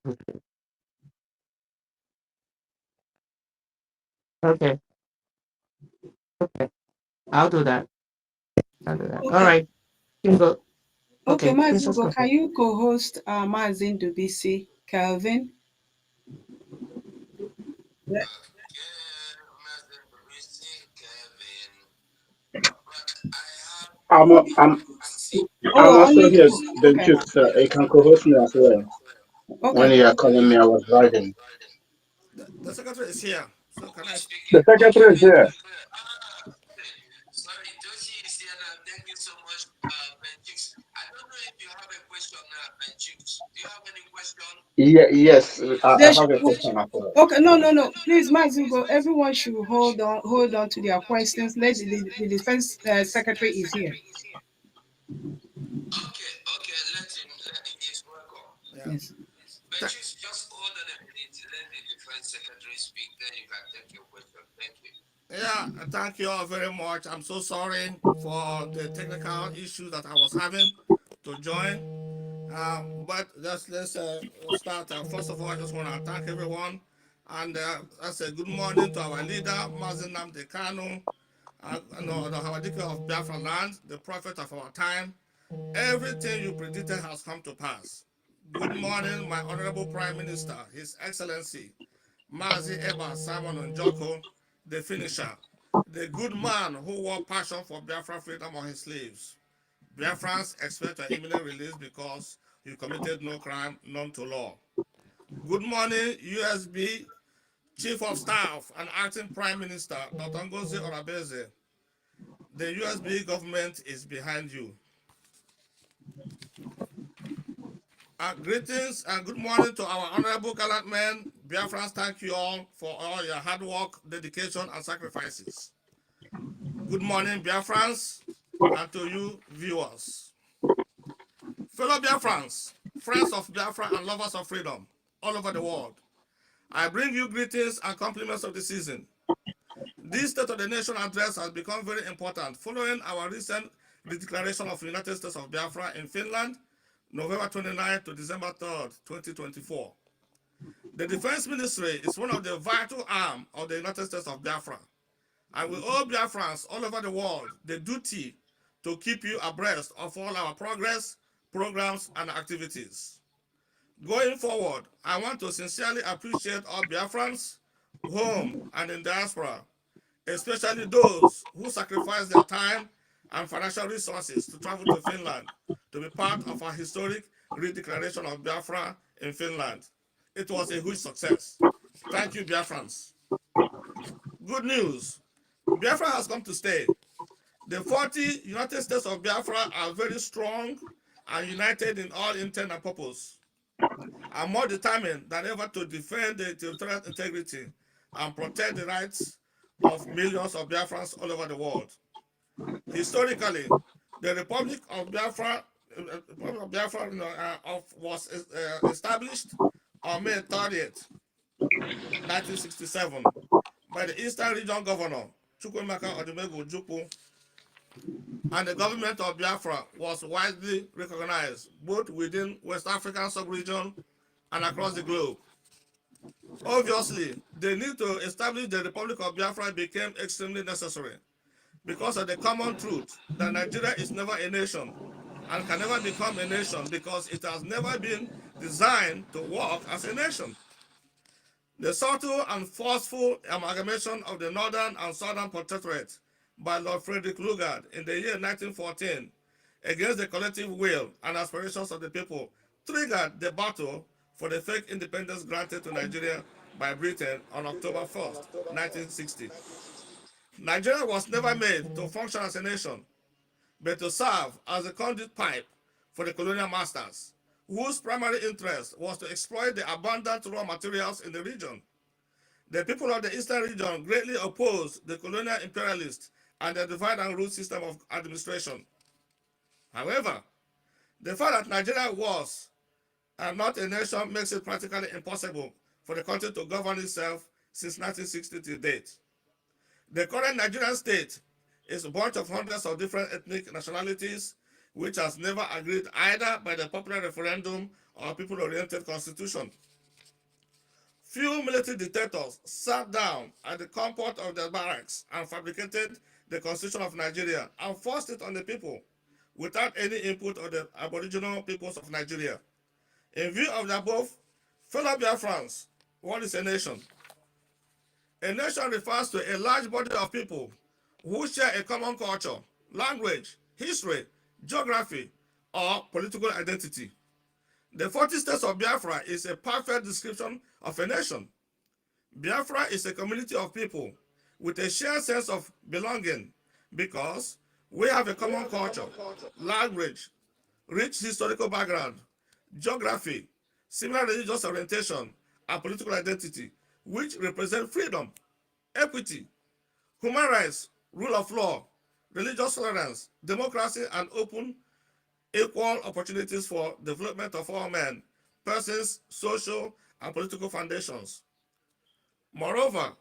Okay. Okay. I'll do that. I'll do that. All Okay. right. You can go. Okay, Okay, Princess, Mazugo, go can ahead. you co-host Mazin Dubisi, Kelvin? Yeah. I'm I'm I'm Oh, also only here, you. Okay. Benchuk, sir. You can co-host me as well. When Okay. you are calling me, I was driving. The secretary is here, so can I speak? The secretary is here. Okay. Sorry, Joshi is here now. Thank you so much, Benchix. I don't know if you have a question now, Benchix. Do you have any question? Yeah, yes, I They have a should, question as well. okay, no. Please, Mazugo, everyone should hold on to their questions. Let the defense secretary is here. Okay, let him, he's welcome. Yeah. Yes. Th- Benchix, just hold on a minute. Let the defense secretary speak, then you can take your question. Thank you. yeah, thank you all very much. I'm so sorry for the technical issues that I was having to join. But let's start. First of all, I just want to thank everyone, and I say good morning to our leader, Mazen Namdekanu, no, the Hawadika of Biafra land, the prophet of our time. Everything you predicted has come to pass. Good morning, my honorable Prime Minister, His Excellency, Mazi Eba Simon Njoko, the finisher, the good man who wore passion for Biafra freedom on his sleeves. Biafrans expect your imminent release because you committed no crime known to law. Good morning, USB Chief of Staff and Acting Prime Minister Dr. Ngozi Orabeze. The USB government is behind you. Greetings and good morning to our honorable gallant men. Biafrans, thank you all for all your hard work, dedication, and sacrifices. Good morning, Biafrans, and to you, viewers. Fellow Biafrans, friends of Biafra, and lovers of freedom all over the world, I bring you greetings and compliments of the season. This State of the Nation address has become very important following our recent declaration of the United States of Biafra in Finland, November 29th to December 3rd, 2024. The Defense Ministry is one of the vital arms of the United States of Biafra, and we owe Biafrans all over the world the duty to keep you abreast of all our progress, programs, and activities. Going forward, I want to sincerely appreciate all Biafrans, home and in diaspora, especially those who sacrifice their time and financial resources to travel to Finland to be part of our historic redeclaration of Biafra in Finland. It was a huge success. Thank you, Biafrans. Good news. Biafra has come to stay. The 40 United States of Biafra are very strong and united in all intent and purpose, are more determined than ever to defend the territorial integrity and protect the rights of millions of Biafrans all over the world. Historically, the Republic of Biafra, was established on May 30th, 1967, by the Eastern Region Governor Chukwemeka Odumegu Ojukwu, and the government of Biafra was widely recognized both within West African sub-region and across the globe. Obviously, the need to establish the Republic of Biafra became extremely necessary because of the common truth that Nigeria is never a nation and can never become a nation because it has never been designed to work as a nation. The subtle and forceful amalgamation of the Northern and Southern Protectorate by Lord Frederick Lugard in the year 1914 against the collective will and aspirations of the people triggered the battle for the fake independence granted to Nigeria by Britain on October 1st, 1960. Nigeria was never made to function as a nation. but to serve as a conduit pipe for the colonial masters, whose primary interest was to exploit the abundant raw materials in the region. The people of the eastern region greatly opposed the colonial imperialists and the divide and rule system of administration. However, the fact that Nigeria was and not a nation makes it practically impossible for the country to govern itself since 1960 to date. The current Nigerian state is a bunch of hundreds of different ethnic nationalities which has never agreed either by the popular referendum or people-oriented constitution. Few military dictators sat down at the comfort of their barracks and fabricated the Constitution of Nigeria and forced it on the people without any input of the aboriginal peoples of Nigeria. In view of the above, fellow Biafrans, what is a nation? A nation refers to a large body of people who share a common culture, language, history, geography, or political identity. The 40 states of Biafra is a perfect description of a nation. Biafra is a community of people with a shared sense of belonging because we have a common culture, language, rich historical background, geography, similar religious orientation, and political identity, which represent freedom, equity, human rights, rule of law, religious tolerance, democracy, and open, equal opportunities for development of all men, persons, social, and political foundations. Moreover,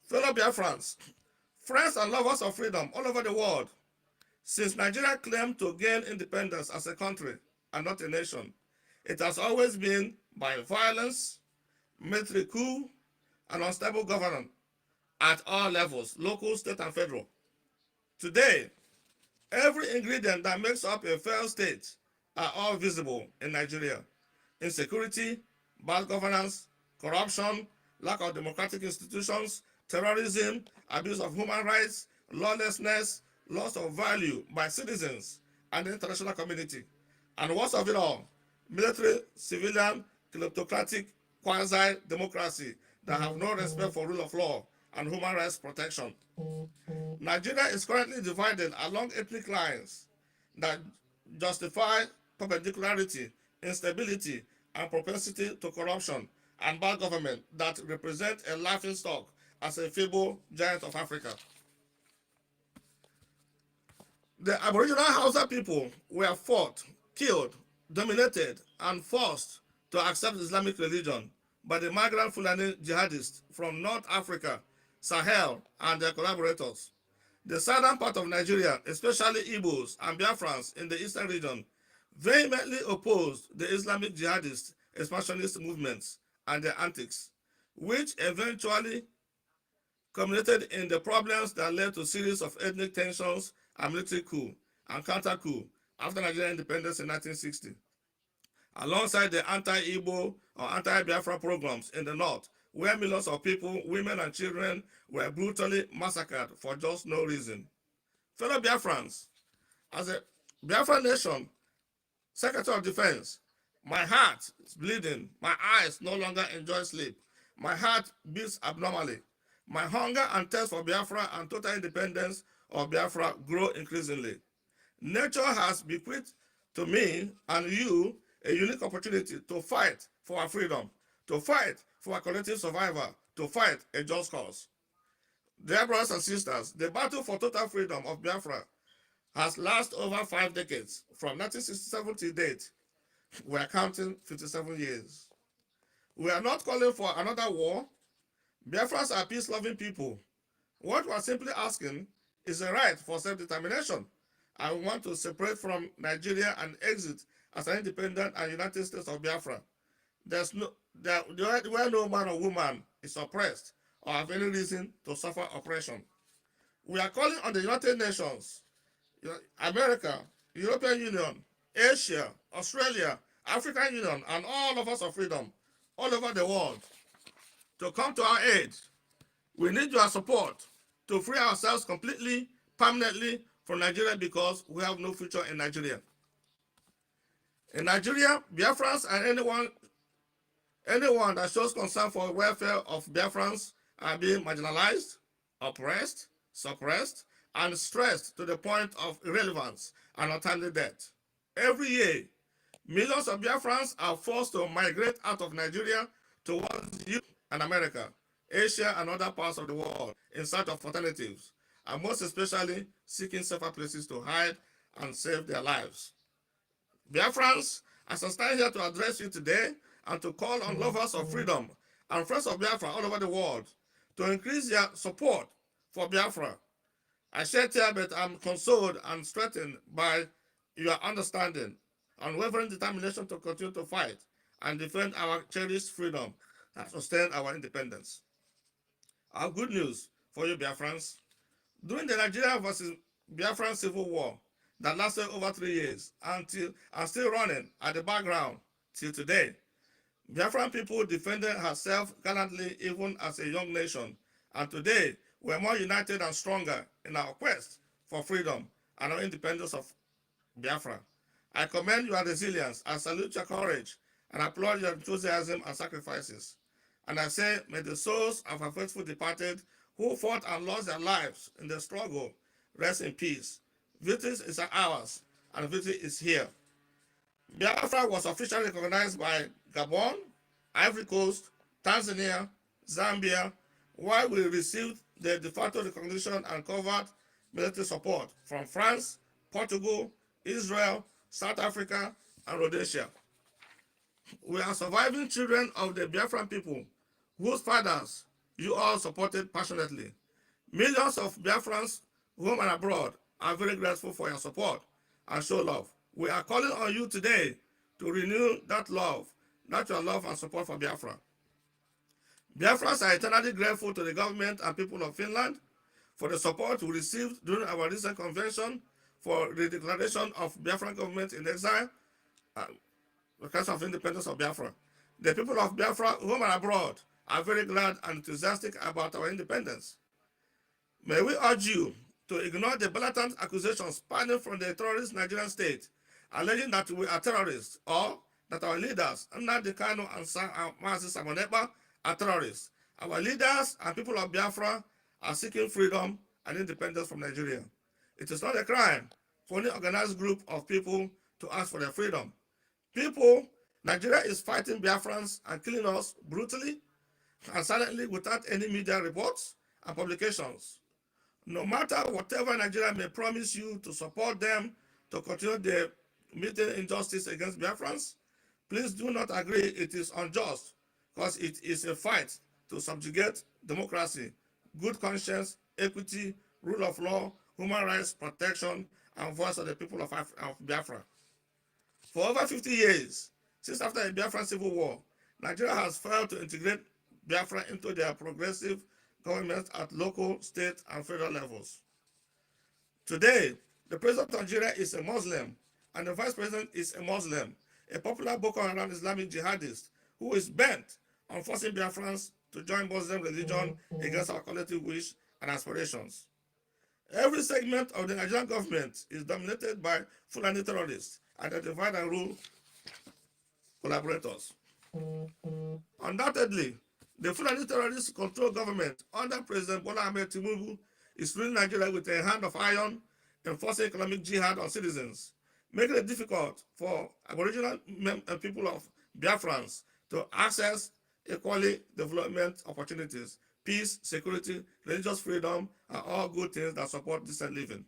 fellow Biafrans, friends and lovers of freedom all over the world, since Nigeria claimed to gain independence as a country and not a nation, it has always been by violence, military coup, and unstable governance at all levels, local, state, and federal. Today, every ingredient that makes up a failed state are all visible in Nigeria. Insecurity, bad governance, corruption, lack of democratic institutions, terrorism, abuse of human rights, lawlessness, loss of value by citizens and the international community. And worst of it all, military, civilian, kleptocratic, quasi-democracy that have no respect for rule of law and human rights protection. Nigeria is currently divided along ethnic lines that justify perpendicularity, instability, and propensity to corruption and bad government that represent a laughingstock as a feeble giant of Africa. The Aboriginal Hausa people were fought, killed, dominated, and forced to accept Islamic religion by the migrant Fulani jihadists from North Africa, Sahel, and their collaborators. The southern part of Nigeria, especially Igbos and Biafrans in the eastern region, vehemently opposed the Islamic jihadist expansionist movements and their antics, which eventually culminated in the problems that led to a series of ethnic tensions and military coup and counter-coup after Nigerian independence in 1960, alongside the anti-Igbo or anti-Biafra programs in the north, where millions of people, women and children, were brutally massacred for just no reason. Fellow Biafrans, as a Biafra nation, Secretary of Defense, my heart is bleeding, my eyes no longer enjoy sleep, my heart beats abnormally. My hunger and thirst for Biafra and total independence of Biafra grow increasingly. Nature has bequeathed to me and you a unique opportunity to fight for our freedom, to fight for our collective survival, to fight a just cause. Dear brothers and sisters, the battle for total freedom of Biafra has lasted over 5 decades. From 1967 to date, we are counting 57 years. We are not calling for another war. Biafrans are peace-loving people. What we are simply asking is a right for self-determination. And we want to separate from Nigeria and exit as an independent and United States of Biafra. Where no man or woman is oppressed or have any reason to suffer oppression. We are calling on the United Nations, America, European Union, Asia, Australia, African Union, and all of us of freedom all over the world to come to our aid. We need your support to free ourselves completely, permanently from Nigeria because we have no future in Nigeria. In Nigeria, Biafrans and anyone that shows concern for the welfare of Biafrans are being marginalized, oppressed, suppressed, and stressed to the point of irrelevance and untimely death. Every year, millions of Biafrans are forced to migrate out of Nigeria towards Europe and America, Asia, and other parts of the world in search of alternatives, and most especially seeking safer places to hide and save their lives. Biafrans, as I stand here to address you today and to call on lovers of freedom and friends of Biafra all over the world to increase their support for Biafra. I shed here, but I'm consoled and strengthened by your understanding, unwavering determination to continue to fight and defend our cherished freedom and sustain our independence. Our good news for you, Biafrans. During the Nigeria versus Biafran civil war that lasted over 3 years and still running at the background till today, Biafran people defended herself gallantly even as a young nation, and today we're more united and stronger in our quest for freedom and our independence of Biafra. I commend your resilience, I salute your courage, and applaud your enthusiasm and sacrifices. And I say, may the souls of our faithful departed who fought and lost their lives in the struggle rest in peace. Victory is ours, and victory is here. Biafra was officially recognized by Gabon, Ivory Coast, Tanzania, Zambia, while we received the de facto recognition and covert military support from France, Portugal, Israel, South Africa, and Rhodesia. We are surviving children of the Biafran people, whose fathers you all supported passionately. Millions of Biafrans, home and abroad, are very grateful for your support and show love. We are calling on you today to renew that love, your love and support for Biafra. Biafrans are eternally grateful to the government and people of Finland for the support we received during our recent convention for the declaration of Biafran government in exile, the case of independence of Biafra. The people of Biafra, home and abroad, are very glad and enthusiastic about our independence. May we urge you to ignore the blatant accusations spanning from the terrorist Nigerian state, alleging that we are terrorists or that our leaders, Nnamdi Kanu and Mazi Samonepa, are terrorists. Our leaders and people of Biafra are seeking freedom and independence from Nigeria. It is not a crime for any organized group of people to ask for their freedom. Nigeria is fighting Biafrans and killing us brutally and silently without any media reports and publications. No matter whatever Nigeria may promise you to support them to continue the meeting injustice against Biafrans, please do not agree it is unjust, because it is a fight to subjugate democracy, good conscience, equity, rule of law, human rights protection, and voice of the people of Biafra. For over 50 years, since after the Biafran Civil War, Nigeria has failed to integrate Biafra into their progressive governments at local, state, and federal levels. Today, the president of Nigeria is a Muslim, and the vice president is a Muslim, a popular Boko Haram Islamic jihadist who is bent on forcing Biafrans to join Muslim religion against our collective wish and aspirations. Every segment of the Nigerian government is dominated by Fulani terrorists and their divide and rule collaborators. Undoubtedly, the Fulani terrorist control government under President Bola Ahmed Tinubu is ruling Nigeria with a hand of iron, enforcing economic jihad on citizens, making it difficult for Aboriginal people of Biafrans to access equally development opportunities, peace, security, religious freedom, and all good things that support decent living.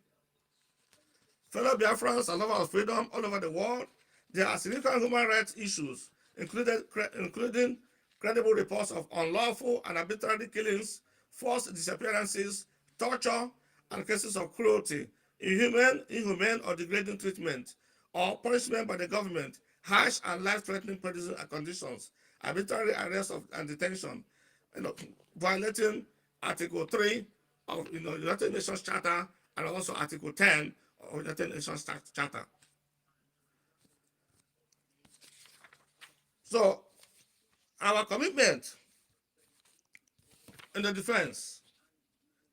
Fellow Biafrans and lovers of freedom all over the world, there are significant human rights issues, including credible reports of unlawful and arbitrary killings, forced disappearances, torture, and cases of cruelty, inhumane or degrading treatment, or punishment by the government, harsh and life-threatening prison conditions, arbitrary arrest and detention, violating Article 3 of United Nations Charter and also Article 10 of United Nations Charter. So, our commitment in the defense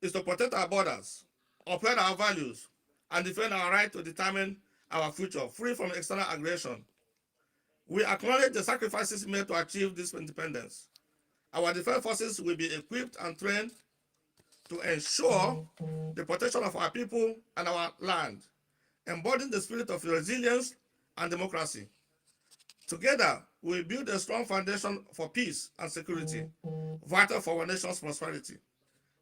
is to protect our borders, uphold our values, and defend our right to determine our future, free from external aggression. We acknowledge the sacrifices made to achieve this independence. Our defense forces will be equipped and trained to ensure the protection of our people and our land. embodying the spirit of resilience and democracy. Together, we build a strong foundation for peace and security, vital for our nation's prosperity.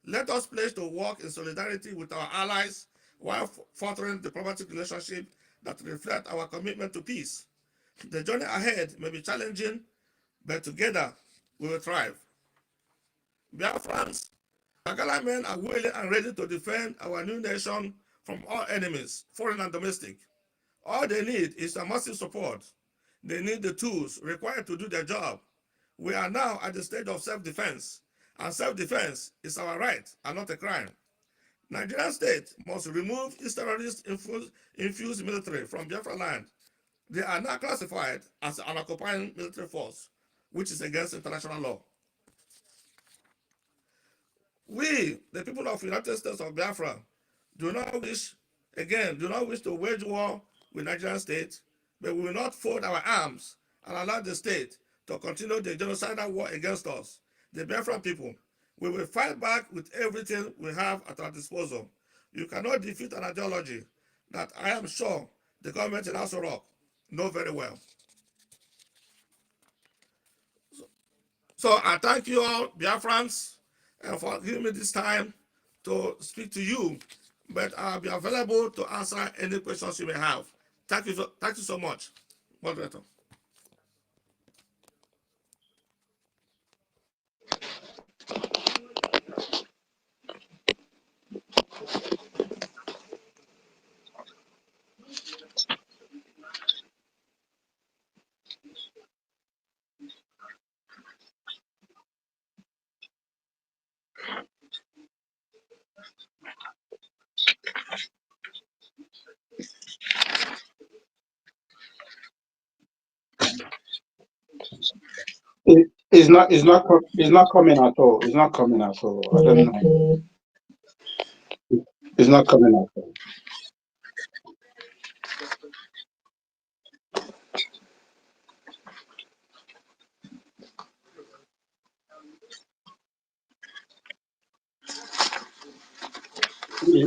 Let us pledge to work in solidarity with our allies while fostering diplomatic relationships that reflect our commitment to peace. The journey ahead may be challenging, but together we will thrive. Biafrans, Tagala men are willing and ready to defend our new nation from all enemies, foreign and domestic. All they need is a massive support. They need the tools required to do their job. We are now at the stage of self-defense, and self-defense is our right and not a crime. Nigerian state must remove its terrorist-infused military from Biafra land. They are now classified as an occupying military force, which is against international law. We, the people of the United States of Biafra, do not wish to wage war with Nigerian state, but we will not fold our arms and allow the state to continue the genocidal war against us, the Biafran people. We will fight back with everything we have at our disposal. You cannot defeat an ideology that I am sure the government in Aso Rock know very well. So I thank you all, Biafrans, for giving me this time to speak to you. But I'll be available to answer any questions you may have. Thank you so much, moderator. It's not coming at all. It's not coming at all. I don't know. It's not coming at all.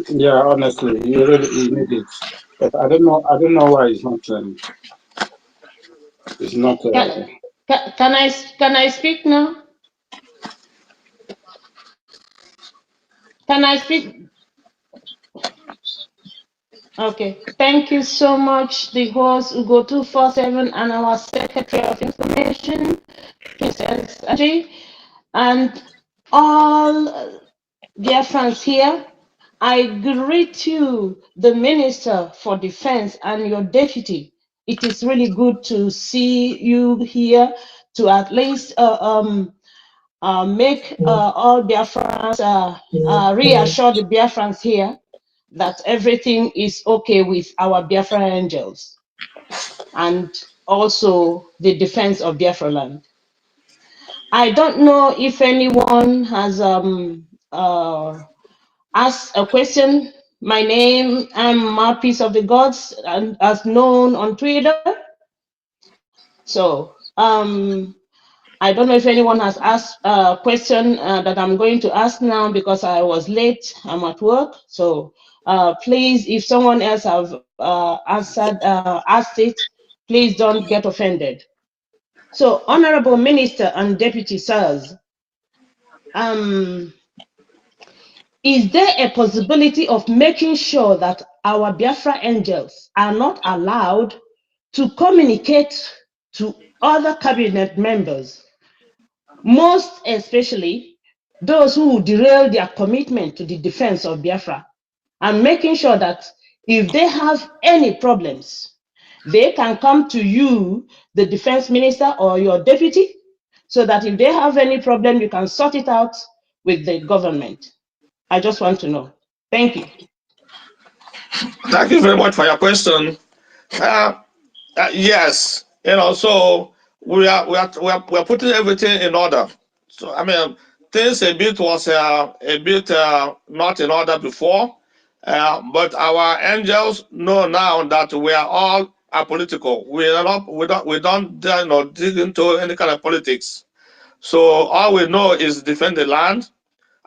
Yeah, honestly, you need it. But I don't know why it's not Can, can I speak now? Can I speak? Okay. Thank you so much, the host Ugo 247 and our Secretary of Information, Princess Angie, and all dear friends here. I greet you, the Minister for Defense and your deputy. It is really good to see you here to at least make all Biafrans reassure the Biafrans here that everything is okay with our Biafra angels and also the defense of Biafra land. I don't know if anyone has asked a question. My name, I'm Mouthpiece of the Gods, and as known on Twitter. So I don't know if anyone has asked a question that I'm going to ask now because I was late. I'm at work. So please, if someone else have asked it, please don't get offended. So, Honorable Minister and Deputy Sirs, is there a possibility of making sure that our Biafra angels are not allowed to communicate to other cabinet members, most especially those who derail their commitment to the defense of Biafra, and making sure that if they have any problems, they can come to you, the defense minister or your deputy, so that if they have any problem, you can sort it out with the government. I just want to know. Thank you. Thank you very much for your question. Uh, yes, so we are putting everything in order. So I mean, things a bit was a bit not in order before, but our angels know now that we are all apolitical. We don't dig into any kind of politics. So all we know is defend the land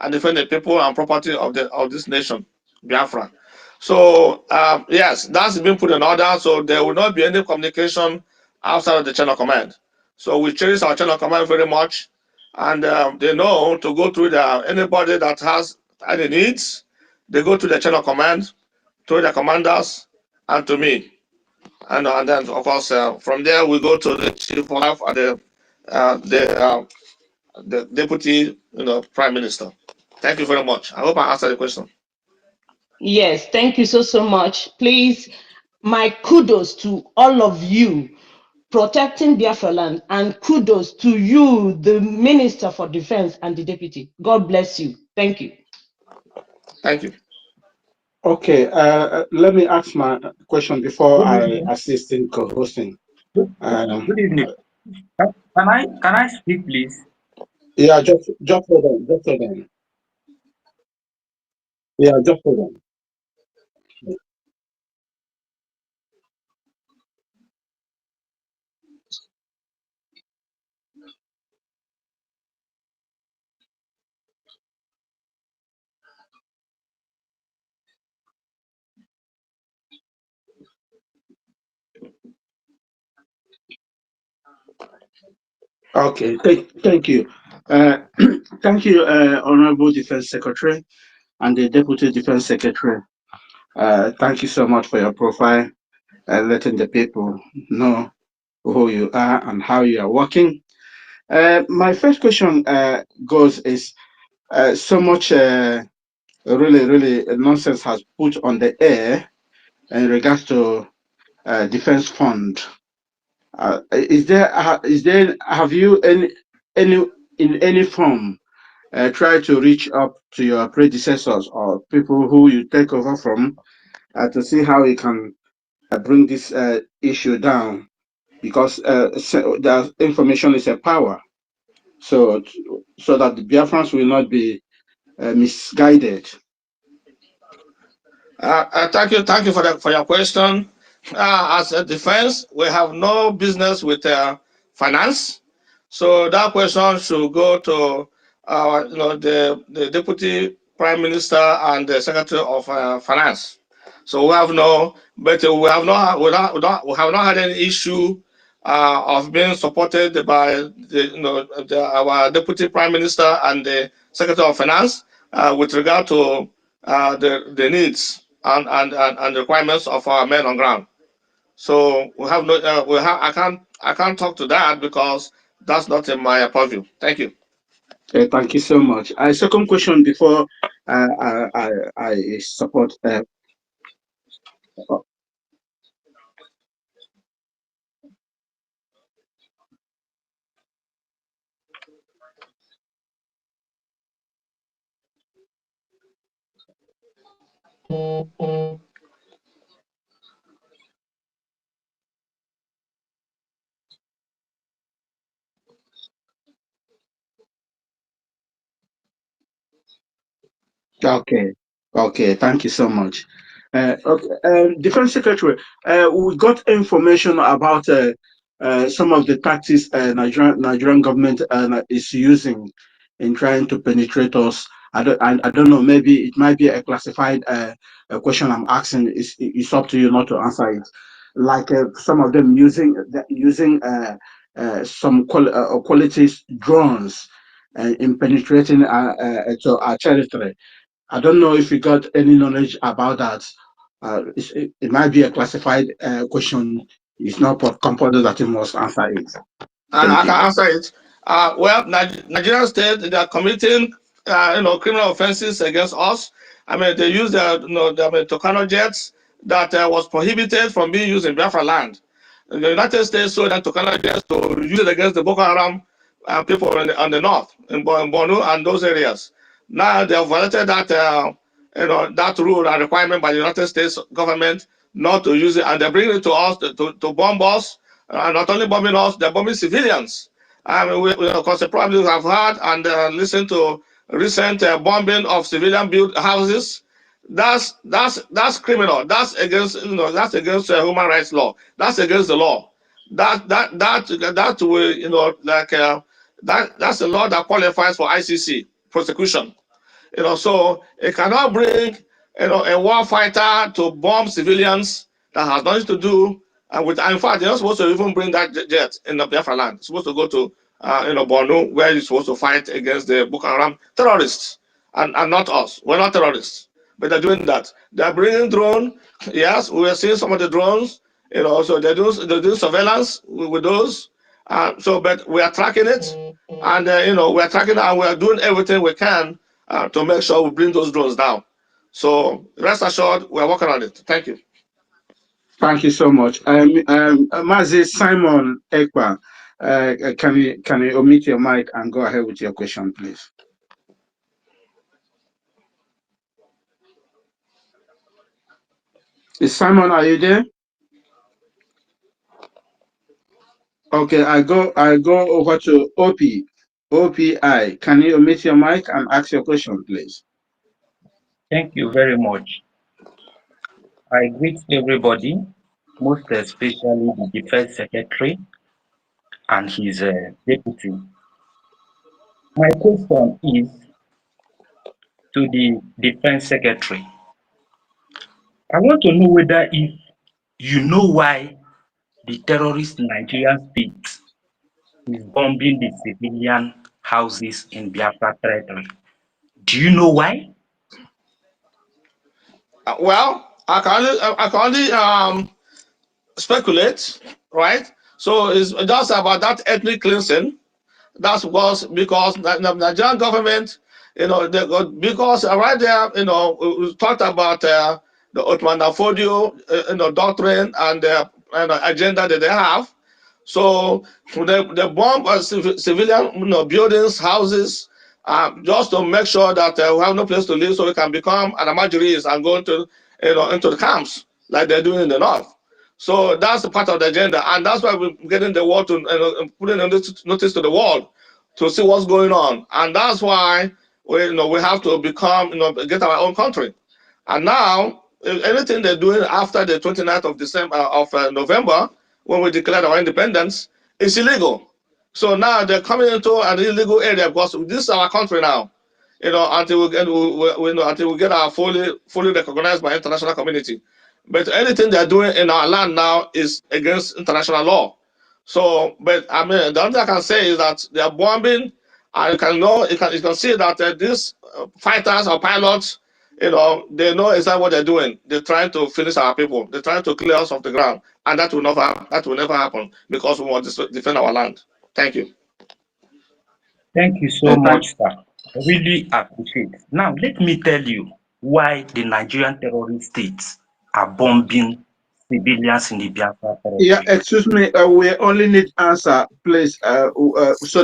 and defend the people and property of this nation, Biafra. So yes, that's been put in order. So there will not be any communication outside of the chain of command. So we cherish our chain of command very much, and they know to go through anybody that has any needs. They go to the chain of command, to the commanders, and to me. And then of course from there we go to the chief of staff and uh, the uh, the deputy, prime minister. Thank you very much. I hope I answered the question. Yes, thank you so much. Please, my kudos to all of you protecting Biafra land, and kudos to you, the Minister for Defense and the Deputy. God bless you. Thank you. Thank you. Okay, let me ask my question before Good I evening. assist in co-hosting. Good, Um, good evening. Can I speak, please? yeah, just hold on, just hold on. Yeah, just hold on. Okay, thank you. Uh, thank you, Honorable Defense Secretary and the Deputy Defense Secretary. Thank you so much for your profile, letting the people know who you are and how you are working. My first question goes is so much really nonsense has put on the air in regards to defense fund. Is there have you any in any form try to reach up to your predecessors or people who you take over from to see how you can bring this issue down? Because the information is a power, so so that the Biafrans will not be misguided. Thank you for your question. As a defense, we have no business with finance, so that question should go to the deputy prime minister and the secretary of finance. So we have no, but we have not had any issue of being supported by our deputy prime minister and the secretary of finance with regard to the needs and the requirements of our men on ground. So we have no, I can't talk to that because that's not in my purview. Thank you. Thank you so much. Second question before I support. Okay, okay, thank you so much. Okay, Defense Secretary, we got information about some of the tactics Nigerian government is using in trying to penetrate us. I don't know, maybe it might be a classified a question I'm asking. It's up to you not to answer it. Like some of them using some qualities drones in penetrating to our territory. I don't know if you got any knowledge about that. It might be a classified question. It's not compulsory that you must answer it. I Thank you. can answer it. Well, Nigerian state, they are committing criminal offenses against us. I mean, they use the Tucano jets that was prohibited from being used in Biafra land. The United States sold them Tucano jets to use it against the Boko Haram people on the north, in Borno and those areas. Now they have violated that rule and requirement by the United States government not to use it, and they bring it to us to bomb us, not only bombing us, they're bombing civilians. I mean, of course, the problems have had and listened to recent bombing of civilian built houses. That's criminal. That's against human rights law. That's against the law. That will that's a law that qualifies for ICC prosecution. So it cannot bring a war fighter to bomb civilians that has nothing to do. And with, in fact, they're not supposed to even bring that jet in the Biafra land. It's supposed to go to, Borno, where you're supposed to fight against the Boko Haram terrorists, and not us. We're not terrorists, but they're doing that. They're bringing drone. Yes, we are seeing some of the drones. So they're doing surveillance with those. But we are tracking it, and we are tracking it, and we are doing everything we can to make sure we bring those drones down. So rest assured, we are working on it. Thank you. Thank you so much. Mazi Simon Ekpa, can you omit your mic and go ahead with your question, please? Simon, are you there? Okay, I go over to OPI. Can you omit your mic and ask your question, please? Thank you very much. I greet everybody, most especially the Defense Secretary and his deputy. My question is to the Defense Secretary. I want to know whether if you know why the terrorist Nigerian state is bombing the civilian houses in Biafra territory. Do you know why? Well, I can only speculate, right? So it's just about that ethnic cleansing. That was because the Nigerian government, because right there, we talked about the Ottoman Afodio, doctrine and agenda that they have. So they bomb civilian, buildings, houses, just to make sure that we have no place to live, so we can become anamajiris and go into the camps like they're doing in the north. So that's the part of the agenda, and that's why we're getting the world to putting a notice to the world to see what's going on, and that's why we have to become get our own country. And now, anything they're doing after the 29th of December of November, when we declared our independence, is illegal. So now they're coming into an illegal area because this is our country now. Until until we get our fully recognized by international community. But anything they're doing in our land now is against international law. So, but I mean, the only thing I can say is that they are bombing, and you can see that these fighters or pilots, they know exactly what they're doing. They're trying to finish our people. They're trying to clear us off the ground, and that will never happen because we want to defend our land. Thank you. Thank you so Thank. much, sir. I really appreciate. Now, let me tell you why the Nigerian terrorist states are bombing civilians in the Biafra Yeah, territory. excuse me. We only need answer, please, so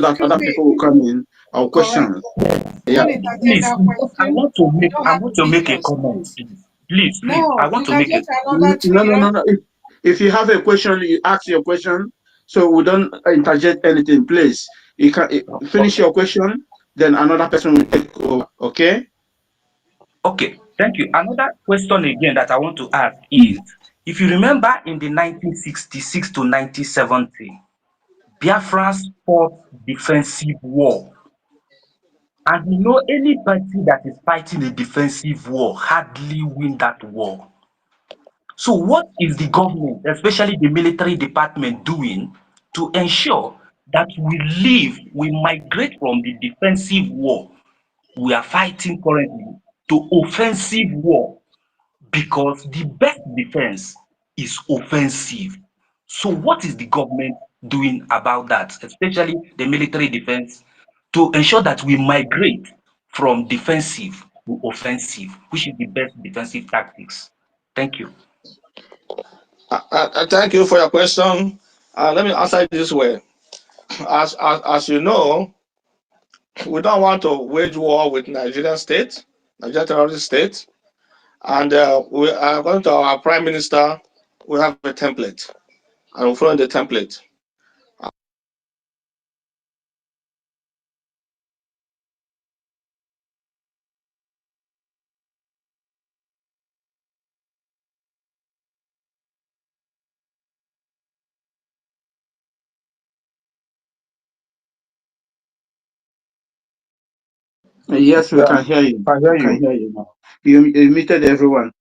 that Excuse other me, people will come in. Our correct. questions. Don't Yeah. entertain Please, that I question. want to You make don't I have want to to beat make a us, comment, please. please. Please, I No, want you to can make a get another No, three, no, no, right? no. If you have a question, you ask your question. So we don't interject anything, please. You can finish your question, then another person will take over. Okay? Okay, thank you. Another question again that I want to ask is, if you remember in the 1966 to 1970, Biafrans fought defensive war. And you know, any party that is fighting a defensive war hardly win that war. So what is the government, especially the military department, doing to ensure that we migrate from the defensive war we are fighting currently to offensive war? Because the best defense is offensive. So what is the government doing about that, especially the military defense, to ensure that we migrate from defensive to offensive, which is the best defensive tactics? Thank you. Thank you for your question. Let me answer it this way. As you know, we don't want to wage war with Nigerian terrorist state, and we are going to our prime minister. We have a template, and we follow the template. Yes, we Yeah, can hear you. I hear We can you. hear you now. You muted everyone.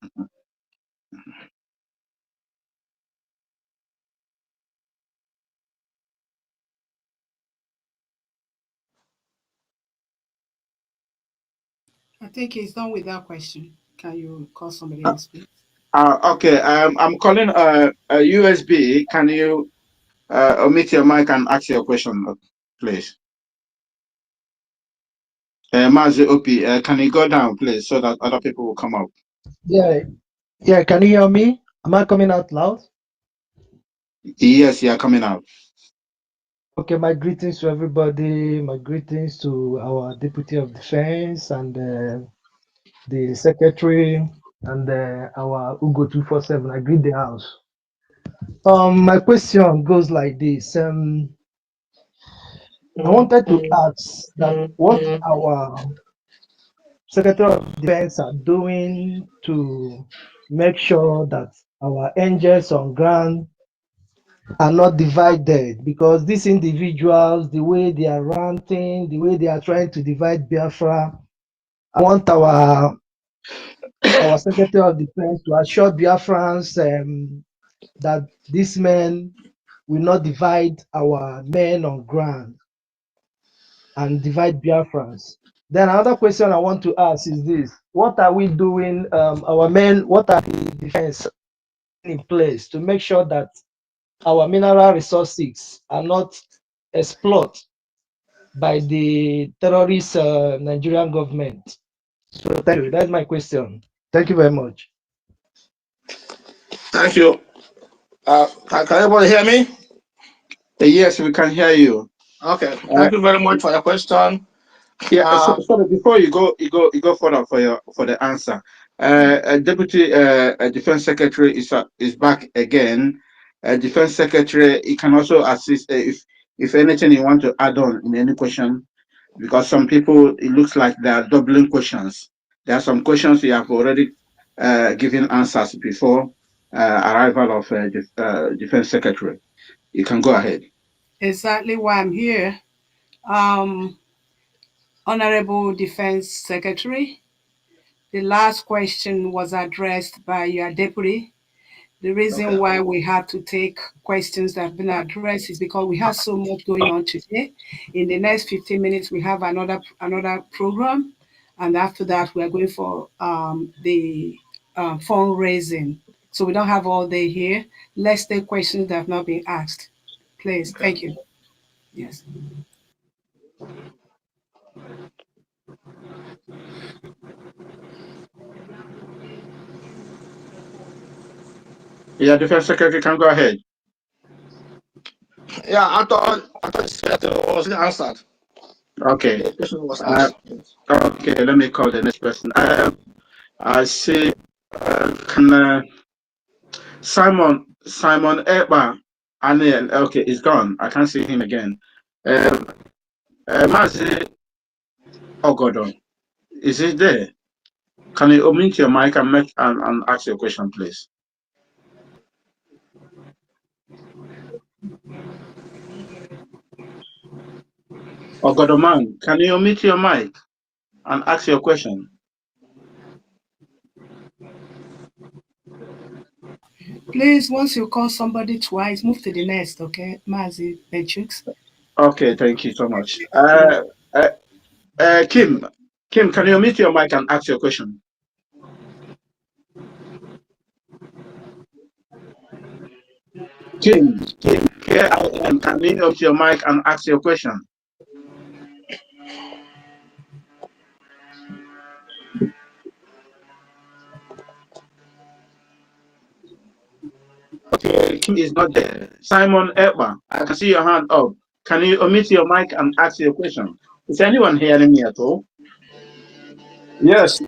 I think he's done with that question. Can you call somebody else, please? Okay. I'm calling USB. Can you omit your mic and ask your question, please? Mazi Opi, can you go down, please, so that other people will come up? Yeah, yeah. Can you hear me? Am I coming out loud? Yes, you are coming out. Okay, my greetings to everybody. My greetings to our Deputy of Defense and the Secretary and our Ugo 247. I greet the house. My question goes like this. I wanted to ask that what our Secretary of Defense are doing to make sure that our angels on ground are not divided, because these individuals, the way they are ranting, the way they are trying to divide Biafra, I want our Secretary of Defense to assure Biafrans that these men will not divide our men on ground and divide Biafrans. Then another question I want to ask is this: what are we doing, our men? What are the defense in place to make sure that our mineral resources are not exploited by the terrorist Nigerian government? So thank you. That's my question. Thank you very much. Thank you. Can everybody hear me? Yes, we can hear you. Okay. Thank you very much for your question. Yeah. Sorry. Before you go further for the answer. Deputy Defense Secretary is back again. Defense Secretary, he can also assist if anything you want to add on in any question, because some people it looks like they are doubling questions. There are some questions you have already given answers before arrival of Defense Secretary. You can go ahead. Exactly why I'm here. Um, Honorable Defense Secretary, the last question was addressed by your deputy. The reason why we had to take questions that have been addressed is because we have so much going on today. In the next 15 minutes, we have another program, and after that, we are going for the fundraising. So we don't have all day here. Let's take questions that have not been asked. Please, Okay. thank you. Yes. Yeah, Defense Secretary can go ahead. Yeah, I thought it was answered. Okay. The question was Uh, asked. okay, let me call the next person. I see. Can Simon Eba? Okay, he's gone. I can't see him again. Um, Mazi Ogodon, is he there? Can you unmute your mic and and ask your question, please? Ogodoman, can you unmute your mic and ask your question? Please, once you call somebody twice, move to the next, okay? Mazi Matrix. Okay, thank you so much. Yeah. Uh, Kim, can you unmute your mic and ask your question? Kim, here I am. Can you unmute your mic and ask your question? Okay, Kim is not there. Simon Ekba, I can see your hand up. Can you unmute your mic and ask your question? Is anyone hearing me at all? Yes.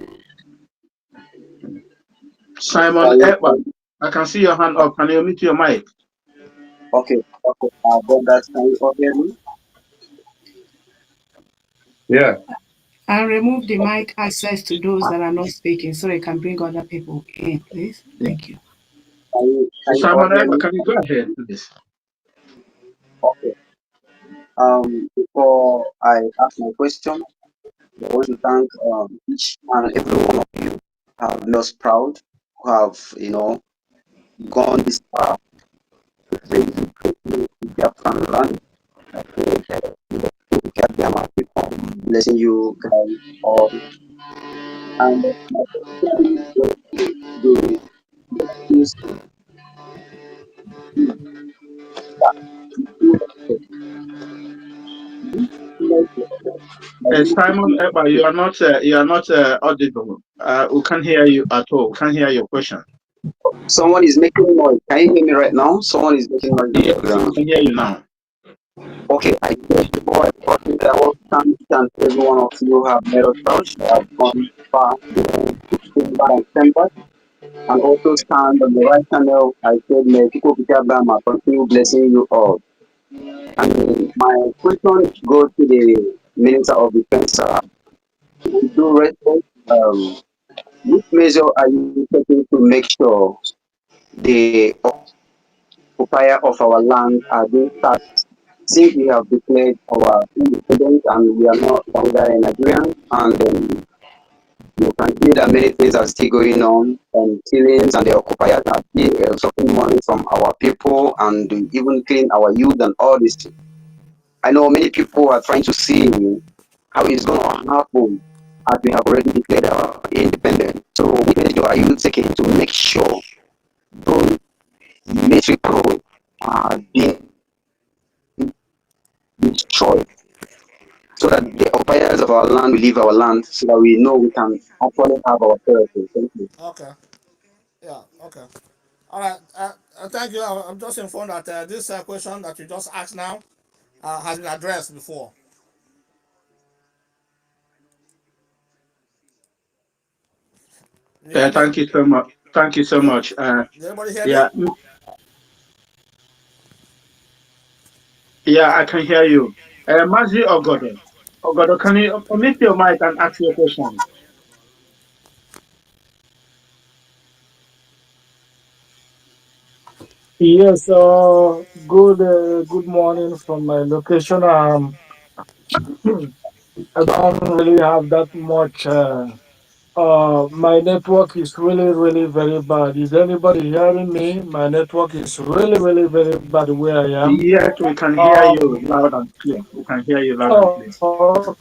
Simon Ekba, I can see your hand up. Can you unmute your mic? Okay. Okay. Brothers, can you all hear me? Yeah. And remove the mic access to those that are not speaking so they can bring other people in, please. Thank you. Can you all Simon hear Ekba, me? can you go ahead, please? Okay. Before I ask my question, I want to thank each and every one of you have made us proud, who have, gone this far to bring the Biafran land. Blessing you guys all. And my question goes to the news Simon Eba, you are not audible. We can't hear you at all. We can't hear your question. someone is making noise. Can you hear me right now? Someone is making noise in the Yes, we background. can hear you now. Okay, I said before I got in, I want to thank each and every one of you who have made us proud. You have gone far to December and also stand on the right channel. I said, may people Bama continue blessing you all. And my question goes to the Minister of Defense. With due respect, which measure are you taking to make sure the occupier of our land are being taxed since we have declared our independence and we are no longer a Nigerian? And you can see that many things are still going on, and killings, and the occupiers are still sucking money from our people and even killing our youth and all this. I know many people are trying to see how it's going to happen as we have already declared our independence. So, what measure are you taking to make sure those military roads are being destroyed so that the occupiers of our land will leave our land so that we know we can actually have our territory? Thank you. Okay. Yeah. Okay. All right. Thank you. I'm just informed that this question that you just asked now has been addressed before. You hear me? Thank you so much. Thank you so Yeah. much. Did anybody hear me? Yeah, yeah, I can hear you. Mazi Ogodo. Ogodo, can you omit your mic and ask your question? Yes, good morning from my location. I don't really have that much. My network is really very bad. Is anybody hearing me? My network is really very bad where I am. Yes, we can hear you Um, loud and clear. We can hear you loud and clear. oh,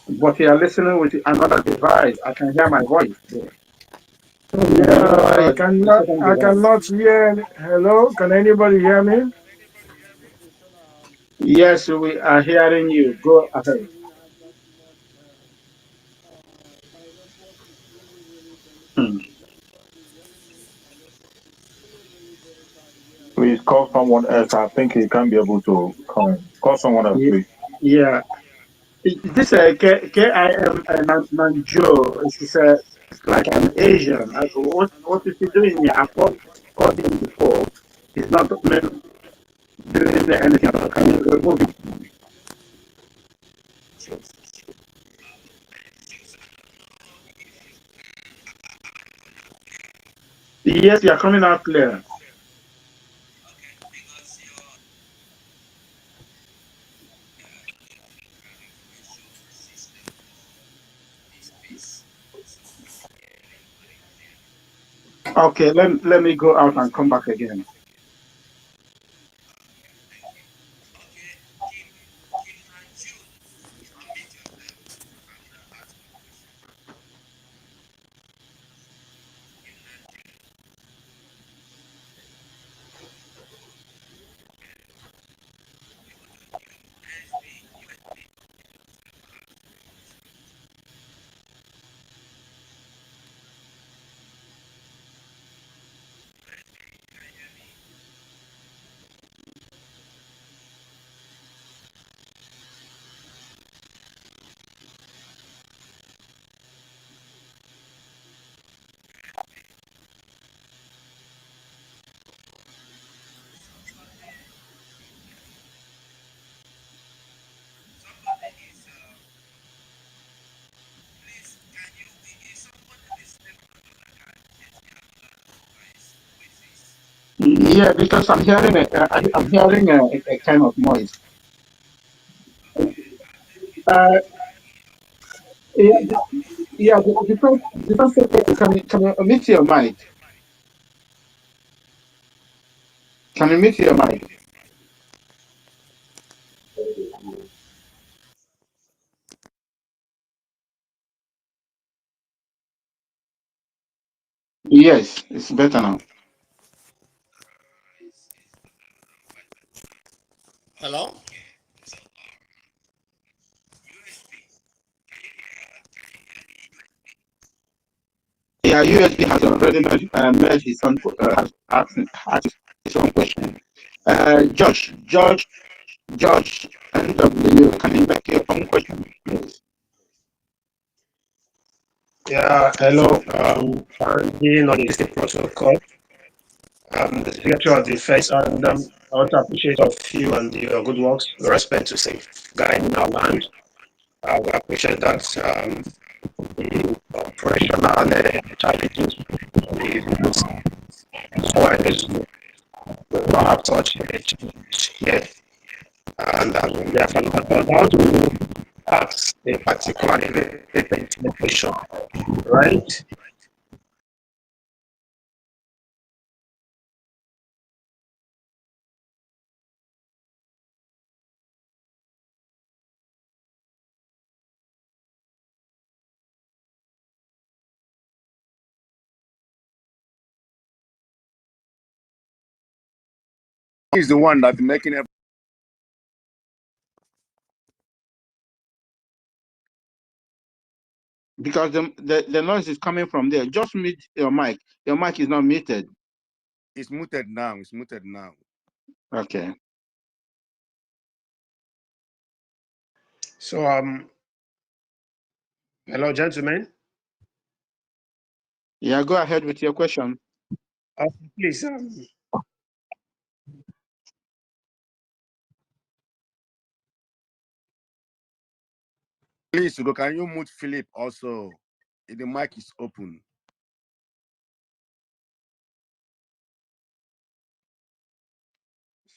But you are listening with another device. I can hear my voice there. With yeah, another a second I device. cannot hear. Hello, can anybody hear me? Yes, we are hearing you. Go ahead. Hmm. Please call someone else. I think he can be able to comment. Call someone else, Ye- please. Yeah. This KIM Nanjo is like an Asian. What is he doing here? I've called him before. He's not doing anything. Can you remove him? Yes, you are coming out clear. Okay, let me go out and come back again. Yeah, because I'm hearing I'm hearing a kind of noise. Uh, yeah, the first secretary, can you mute your mic? Can you mute your mic? Yes, it's better now. Hello? Yeah, USB has already made his own has his own question. George, NW, can you make your own question, please? Yeah, hello. I'm being on the state protocol. The Secretary of Defense, and I want to appreciate of you and your good works with respect to safeguarding our land. I will appreciate that the operational challenges we face. So I just will not have touch it here. And therefore, I want to ask a particular question, right? He's the one that's making it. Because the noise is coming from there. Just mute your mic. Your mic is not muted. It's muted now. It's muted now. Okay. So, hello, gentlemen. Yeah, go ahead with your question. Please, Please, Udo, can you mute Philip also? The mic is open.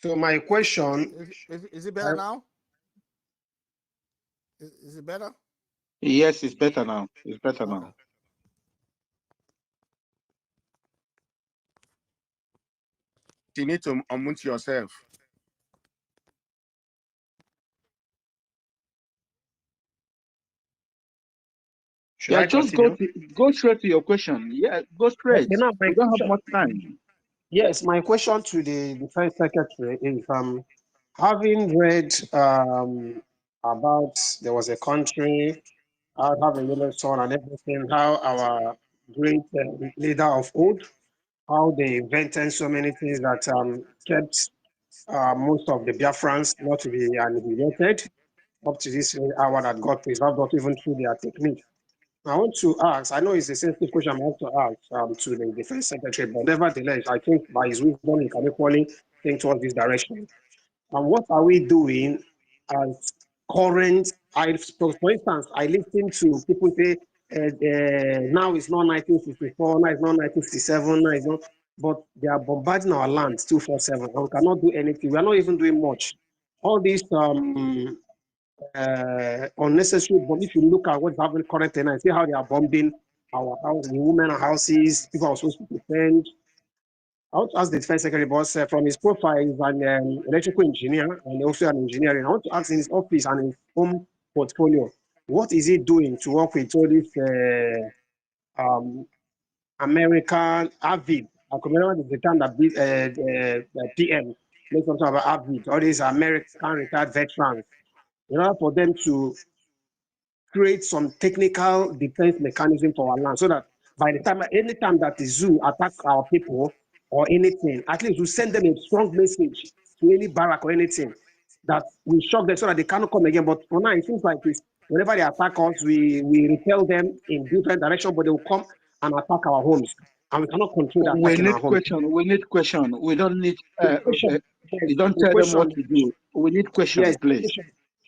so my question. Is it better now? Is it better? Yes, it's better now. It's better Okay. now. You need to unmute yourself. Should Yeah, I just continue? go straight to your question. Yeah, go Okay, straight. now my We don't have question. much time. Yes, my question to the Defense Secretary is having read about there was a country out having yellow sun and everything, how our great leader of old, how they invented so many things that kept most of the Biafrans not to be annihilated up to this very hour that God preserved us even through their technique. I want to ask, I know it's a sensitive question I have to ask to the Defense Secretary, but nevertheless, I think by his wisdom, he can equally think towards this direction. And what are we doing as current? For instance, I listen to people say, now it's not 1964, now it's not 1967, now it's not, but they are bombarding our land 247, and we cannot do anything. We are not even doing much. All these unnecessary bomb. If you look at what's happening currently and see how they are bombing our house, the women houses, people are supposed to defend. I want to ask the defense secretary, boss, from his profile, he's an electrical engineer and also an engineering. I want to ask in his office and his home portfolio, what is he doing to work with all these American Avid? I can remember the time that the PM made something about Avid, all these American retired veterans, in order for them to create some technical defense mechanism for our land so that by the time, anytime that the zoo attack our people or anything, at least we send them a strong message to any barrack or anything that we shock them so that they cannot come again. But for now, it seems like this: whenever they attack us, we repel them in different directions, but they will come and attack our homes. And we cannot control the We attack in our need homes. question. We need question. We don't need. The question, yes, You don't the tell them what question, to do. We need question, yes, please.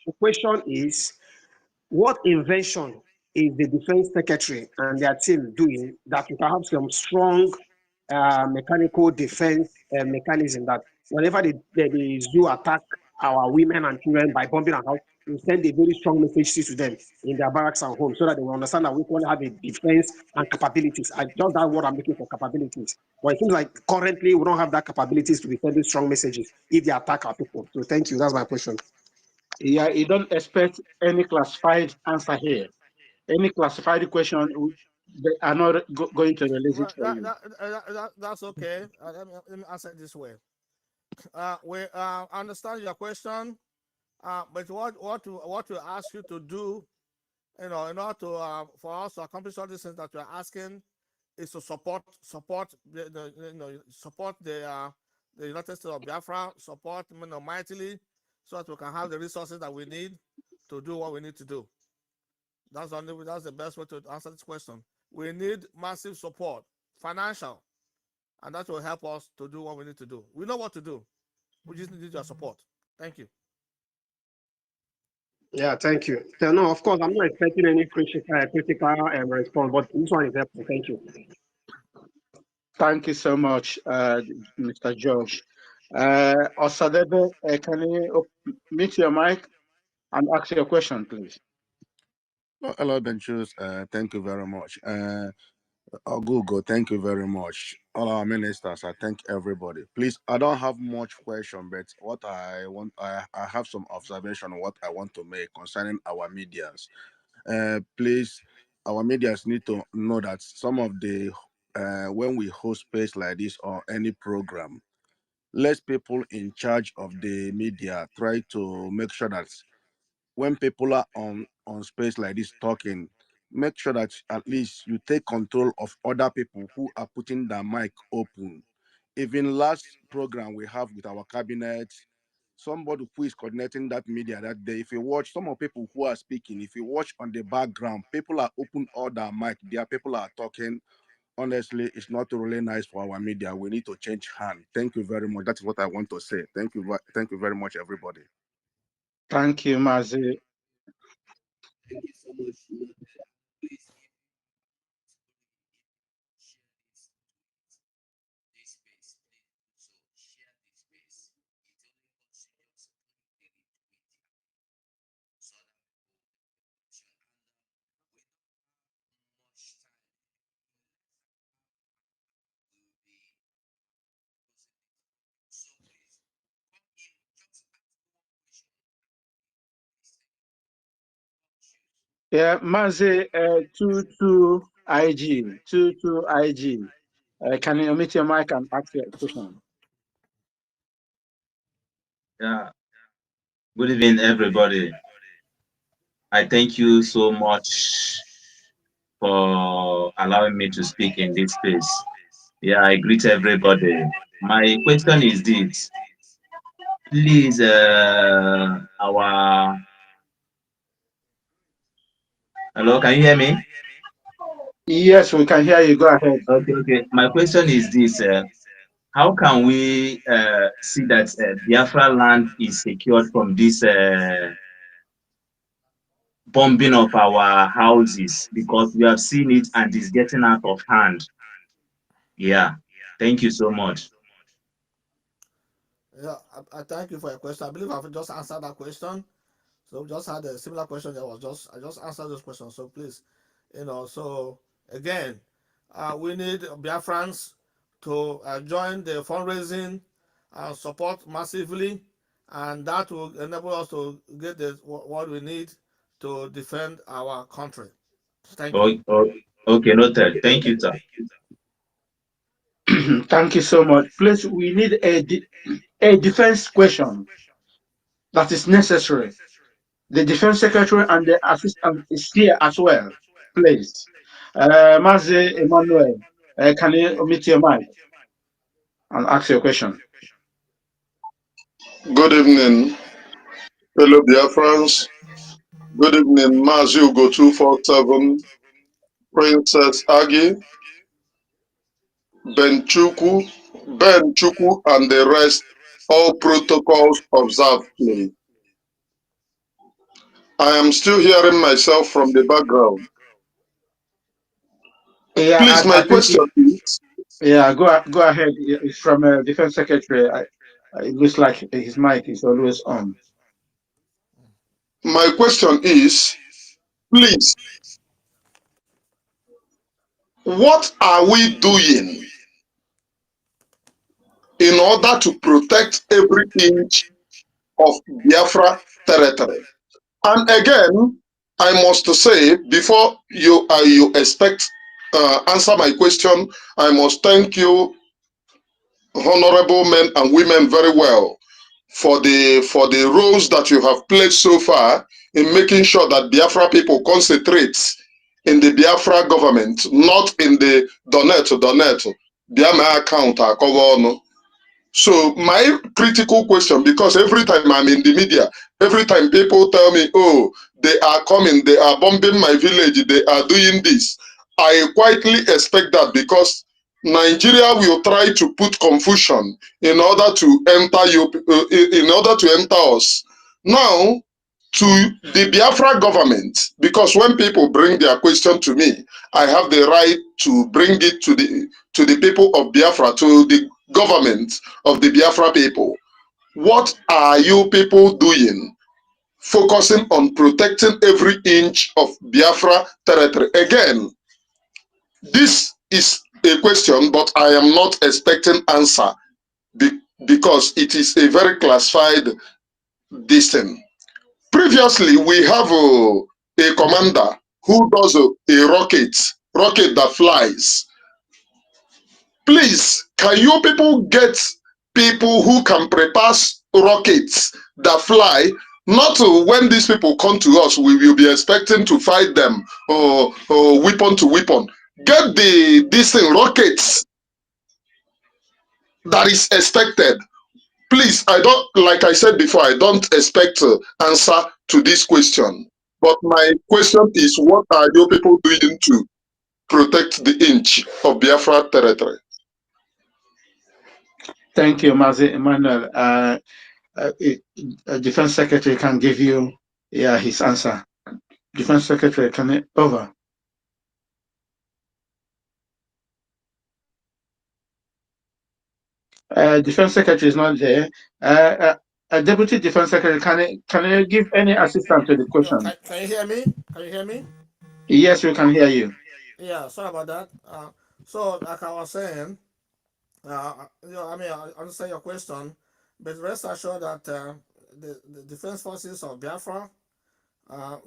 the question is, what invention is the defense secretary and their team doing that we can have some strong mechanical defense mechanism that whenever the zoo attack our women and children by bombing our house, will send a very strong message to them in their barracks and homes so that they will understand that we can have a defense and capabilities. I just that word I'm looking for capabilities. But it seems like currently we don't have that capabilities to be sending strong messages if they attack our people. So thank you. That's my question. Yeah, you don't expect any classified answer here. Any classified question, they are not going to release it Well, for you. that's okay. Let me answer it this way. We understand your question, but what we ask you to do, in order to for us to accomplish all these things that you're asking, is to support support the United States of Biafra, support mightily, so that we can have the resources that we need to do what we need to do. That's the best way to answer this question. We need massive support, financial, and that will help us to do what we need to do. We know what to do. We just need your support. Thank you. Yeah, thank you. So, no, of course, I'm not expecting any critical response, but this one is helpful. Thank you. Thank you so much, Mr. George. Osadebe, can you mute your mic and ask your question, please? Oh, hello, Benchus. Thank you very much. Google, thank you very much. All our ministers, I thank everybody. Please, I don't have much question, but what I want, I have some observation on what I want to make concerning our medias. Please, our medias need to know that some of the when we host space like this or any program, let people in charge of the media try to make sure that when people are on space like this talking, make sure that at least you take control of other people who are putting their mic open. Even last program we have with our cabinet, somebody who is coordinating that media that day, if you watch some of people who are speaking, if you watch on the background, people are open all their mic, there people are talking. Honestly, it's not really nice for our media. We need to change hand. Thank you very much. That's what I want to say. Thank you. Thank you very much, everybody. Thank you, Mazi. Yeah, Mazi, 22 IG, 22 IG. Can you mute your mic and ask your question? Yeah, good evening, everybody. I thank you so much for allowing me to speak in this space. Yeah, I greet everybody. My question is this. Please, hello, can you hear me? Yes, we can hear you. Go ahead. Okay. My question is this. How can we see that Biafra land is secured from this bombing of our houses? Because we have seen it and it's getting out of hand. Yeah. Thank you so much. Yeah, I thank you for your question. I believe I've just answered that question. So we just had a similar question that was I just answered those questions. So please, so again, we need Biafrans to join the fundraising and support massively, and that will enable us to get what we need to defend our country. Thank you. Okay, noted. Thank you, sir. Thank you so much. Please, we need a defense question that is necessary. The defense secretary and the assistant is here as well. Please, Mazi Emmanuel, can you omit your mic and ask your question? Good evening, fellow Biafrans. Good evening, Mazi Ugo 247, Princess Agi, Ben Chuku, and the rest. All protocols observed, please. I am still hearing myself from the background. Yeah, Please, my I think. question is. Yeah, go ahead. It's from defense secretary. It looks like his mic is always on. My question is, please, what are we doing in order to protect every inch of Biafra territory? And again, I must say, before you expect answer my question, I must thank you, honorable men and women, very well for the roles that you have played so far in making sure that Biafra people concentrate in the Biafra government, not in the donate Biafra account akọwa. So my critical question, because every time I'm in the media, every time people tell me, oh, they are coming, they are bombing my village, they are doing this, I quietly expect that because Nigeria will try to put confusion in order to enter you, in order to enter us. Now, to the Biafra government, because when people bring their question to me, I have the right to bring it to the people of Biafra, to the government of the Biafra people. What are you people doing? Focusing on protecting every inch of Biafra territory. Again, this is a question, but I am not expecting answer because it is a very classified this thing. Previously, we have a commander who does a rocket that flies. Please, can you people get people who can prepare rockets that fly? Not when these people come to us, we will be expecting to fight them or weapon to weapon. Get this thing, rockets that is expected. Please, I don't, like I said before, I don't expect answer to this question. But my question is, what are you people doing to protect the inch of Biafra territory? Thank you, Mazi Emmanuel. Uh, Defense Secretary can give you his answer. Defense Secretary, can it over? Defense Secretary is not there. Deputy Defense Secretary, can you give any assistance to the question? Can you hear me? Can you hear me? Yes, we can hear you. Yeah, sorry about that. So, like I was saying, I mean, I understand your question, but rest assured that the defense forces of Biafra,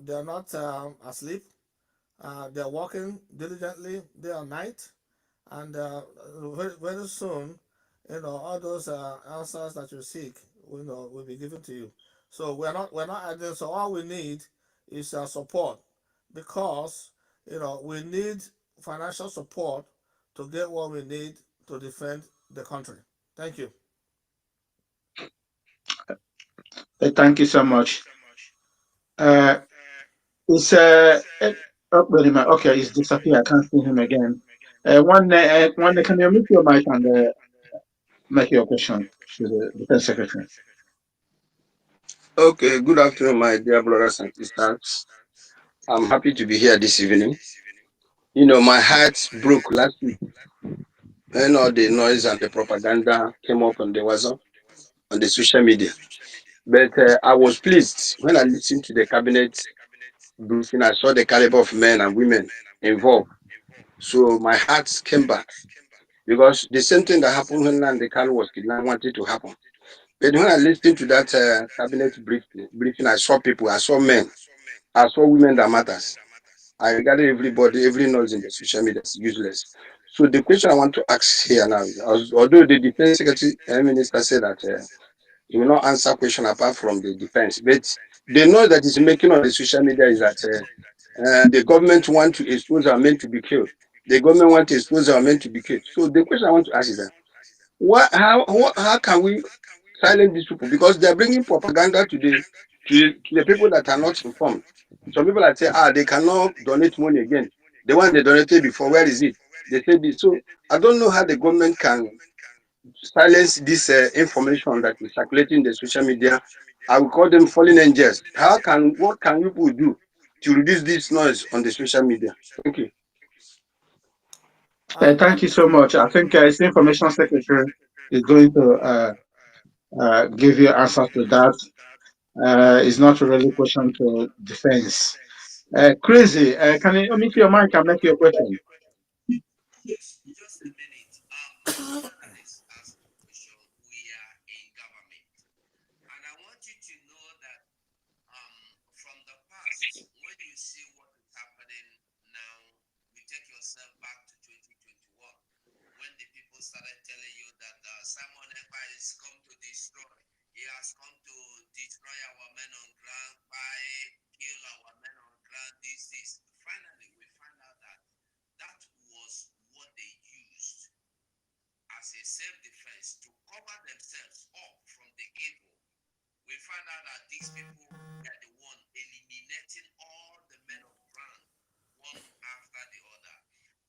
they are not asleep. They are working diligently day and night, and very soon, all those answers that you seek, will be given to you. So we're not adding. So all we need is support, because we need financial support to get what we need to defend the country. Thank you. Thank you so much. Uh, it's wait a minute. Okay, it's disappeared. I can't see him again. One, can you mute your mic and make your question to the Defense Secretary? Okay, good afternoon, my dear brothers and sisters. I'm happy to be here this evening. My heart broke last week when all the noise and the propaganda came up on the WhatsApp, on the social media. But I was pleased when I listened to the cabinet briefing. I saw the caliber of men and women involved. So my heart came back because the same thing that happened when Nandi Kanu was kidnapped wanted to happen. But when I listened to that cabinet briefing, I saw people, I saw men, I saw women that matters. I regarded everybody, every noise in the social media is useless. So the question I want to ask here now, although the defense secretary minister said that he will not answer question apart from the defense, but the noise that is making on the social media is that the government want to expose our men to be killed. The government want to expose our men to be killed. So the question I want to ask is that how can we silence these people? Because they are bringing propaganda to the people that are not informed. Some people are saying, they cannot donate money again. The one they donated before, where is it? They said this. So I don't know how the government can silence this information that is circulating in the social media. I will call them fallen angels. What can people do to reduce this noise on the social media? Thank you. Thank you so much. I think the Information Secretary is going to give you answers to that. It's not really question to defense. Crazy. Can you unmute your mic and make your question? Just a minute. Journalists asked the question, we are in government. And I want you to know that from the past, when you see what is happening now, you take yourself back to 2021, when the people started telling you that Simon Ekpa is come to destroy. He has come to destroy our men on ground, kill our men on ground, this. Finally, we find out that that was what they used as a self-defense to cover themselves up from the evil. We find out that these people are the one eliminating all the men of ground one after the other.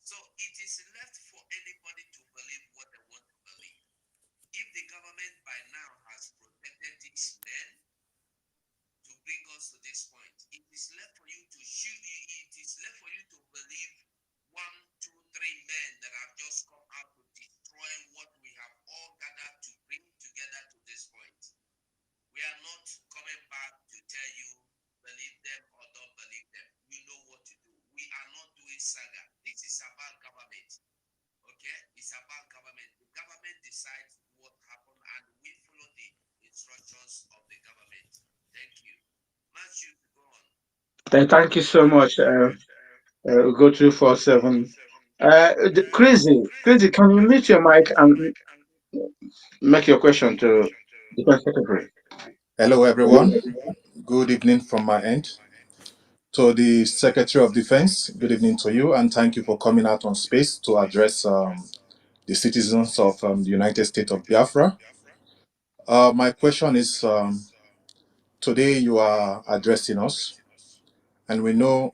So it is left for anybody to believe what they want to believe. If the government by now has protected these men to bring us to this point, it is left for you to shoot. It is left for you to believe 1, 2, 3 men that have just come out to destroy what we have all gathered to bring together to this point. We are not coming back to tell you believe them or don't believe them. You know what to do. We are not doing saga. This is about government. Okay? It's about government. The government decides what happened and we follow the instructions of the government. Thank you. Matthew, go on. Thank you so much. Go 247. Crazy. Can you mute your mic and make your question to the Defense Secretary? Hello, everyone. Good evening from my end. To the Secretary of Defense, good evening to you, and thank you for coming out on space to address the citizens of the United States of Biafra. My question is today you are addressing us, and we know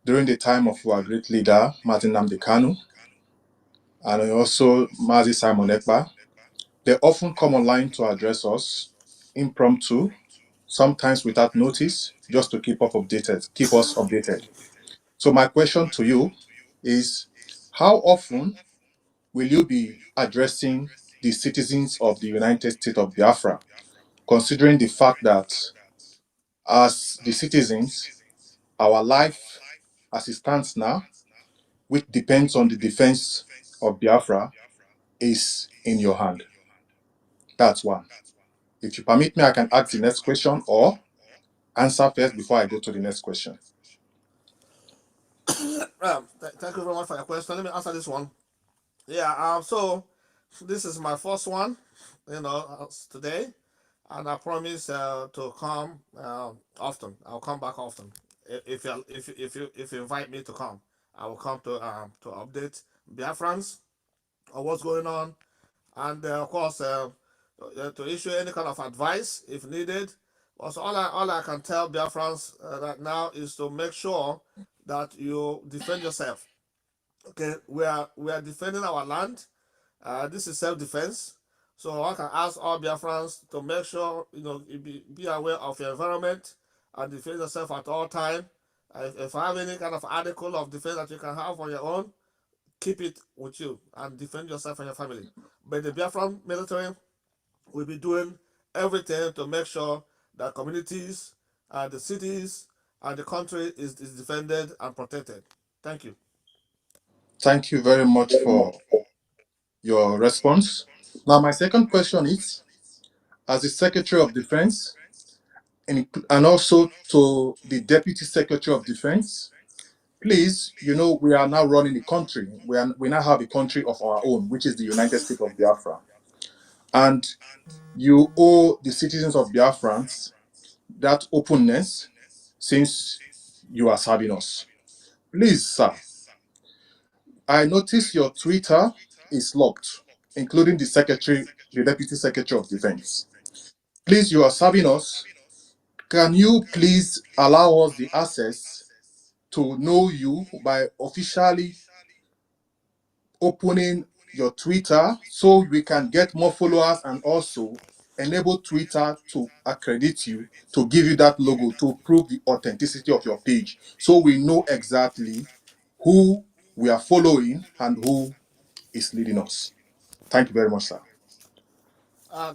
during the time of our great leader, Martin Nnamdi Kanu, and also Mazi Simon Ekpa, they often come online to address us impromptu, sometimes without notice, just to keep us updated. So my question to you is, how often will you be addressing the citizens of the United States of Biafra, considering the fact that as the citizens, our life as it stands now, which depends on the defense of Biafra, is in your hand? That's one. If you permit me, I can ask the next question or answer first before I go to the next question. Thank you very much for your question. Let me answer this one. Yeah. So this is my first one, today, and I promise to come often. I'll come back often. If you invite me to come, I will come to update Biafrans on what's going on, and of course to issue any kind of advice if needed. Also, all I can tell Biafrans right now is to make sure that you defend yourself. Okay, we are defending our land. This is self-defense. So I can ask all Biafrans to make sure you be aware of your environment and defend yourself at all time. If I have any kind of article of defense that you can have on your own, keep it with you and defend yourself and your family. But the Biafran military will be doing everything to make sure that communities and the cities and the country is defended and protected. Thank you. Thank you very much for your response. Now, my second question is, as the Secretary of Defense and also to the Deputy Secretary of Defense, please, we are now running the country. We now have a country of our own, which is the United States of Biafra. And you owe the citizens of Biafrans that openness since you are serving us. Please, sir, I notice your Twitter is locked, including the Deputy Secretary of Defense. Please, you are serving us. Can you please allow us the access to know you by officially opening your Twitter so we can get more followers and also enable Twitter to accredit you, to give you that logo to prove the authenticity of your page so we know exactly who we are following and who is leading us? Thank you very much, sir.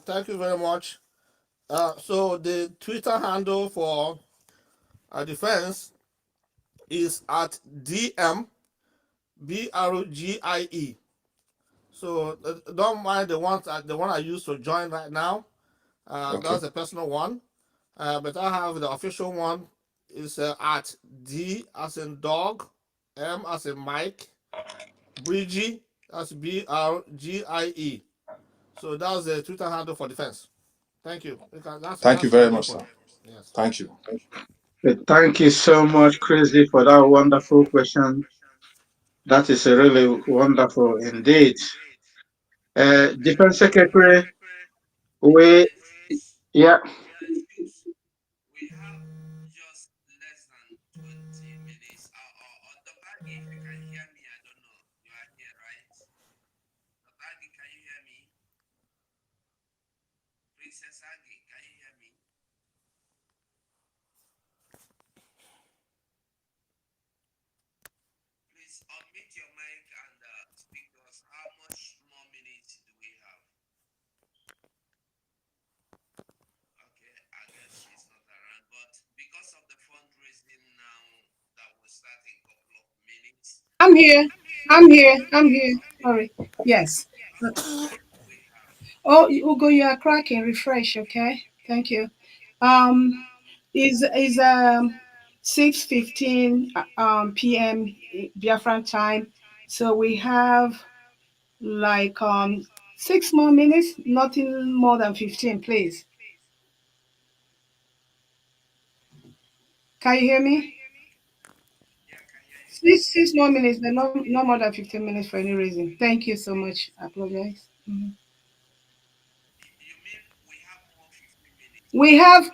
Thank you very much. So the Twitter handle for defense is at DMBRGIE. So don't mind the one I use to join right now. Okay. That's a personal one. But I have the official one is at D as in dog, M as in Mike, Bridgie, that's BRGIE. So that's the Twitter handle for defense. Thank you. Thank you That's very very much, open. sir. Yes. Thank you. Thank you so much, Crazy, for that wonderful question. That is a really wonderful indeed. Defense Secretary, we, yeah, We have just less than 20 minutes. Dr. Agi, if you can hear me, I don't know. You are here, right? Dr. Agi, can you hear me? Princess Agi, can you hear me? Please unmute your mic and speak to us. How much more minutes do we have? Okay, I guess she's not around. But because of the fundraising now that will start in a couple of minutes, I'm here. I'm here. I'm here. Sorry. Yes. how much time do we have? Oh, Ugo, you are cracking. Refresh, okay? Thank you. Um, is 6:15 p.m. Biafran time. So we have like 6 more minutes, nothing more than 15, please. Can you hear me? Yeah, I can hear you. Six more minutes, but no more than 15 minutes for any reason. Thank you so much. I apologize. Mhm. You mean we have more 15 minutes? We have,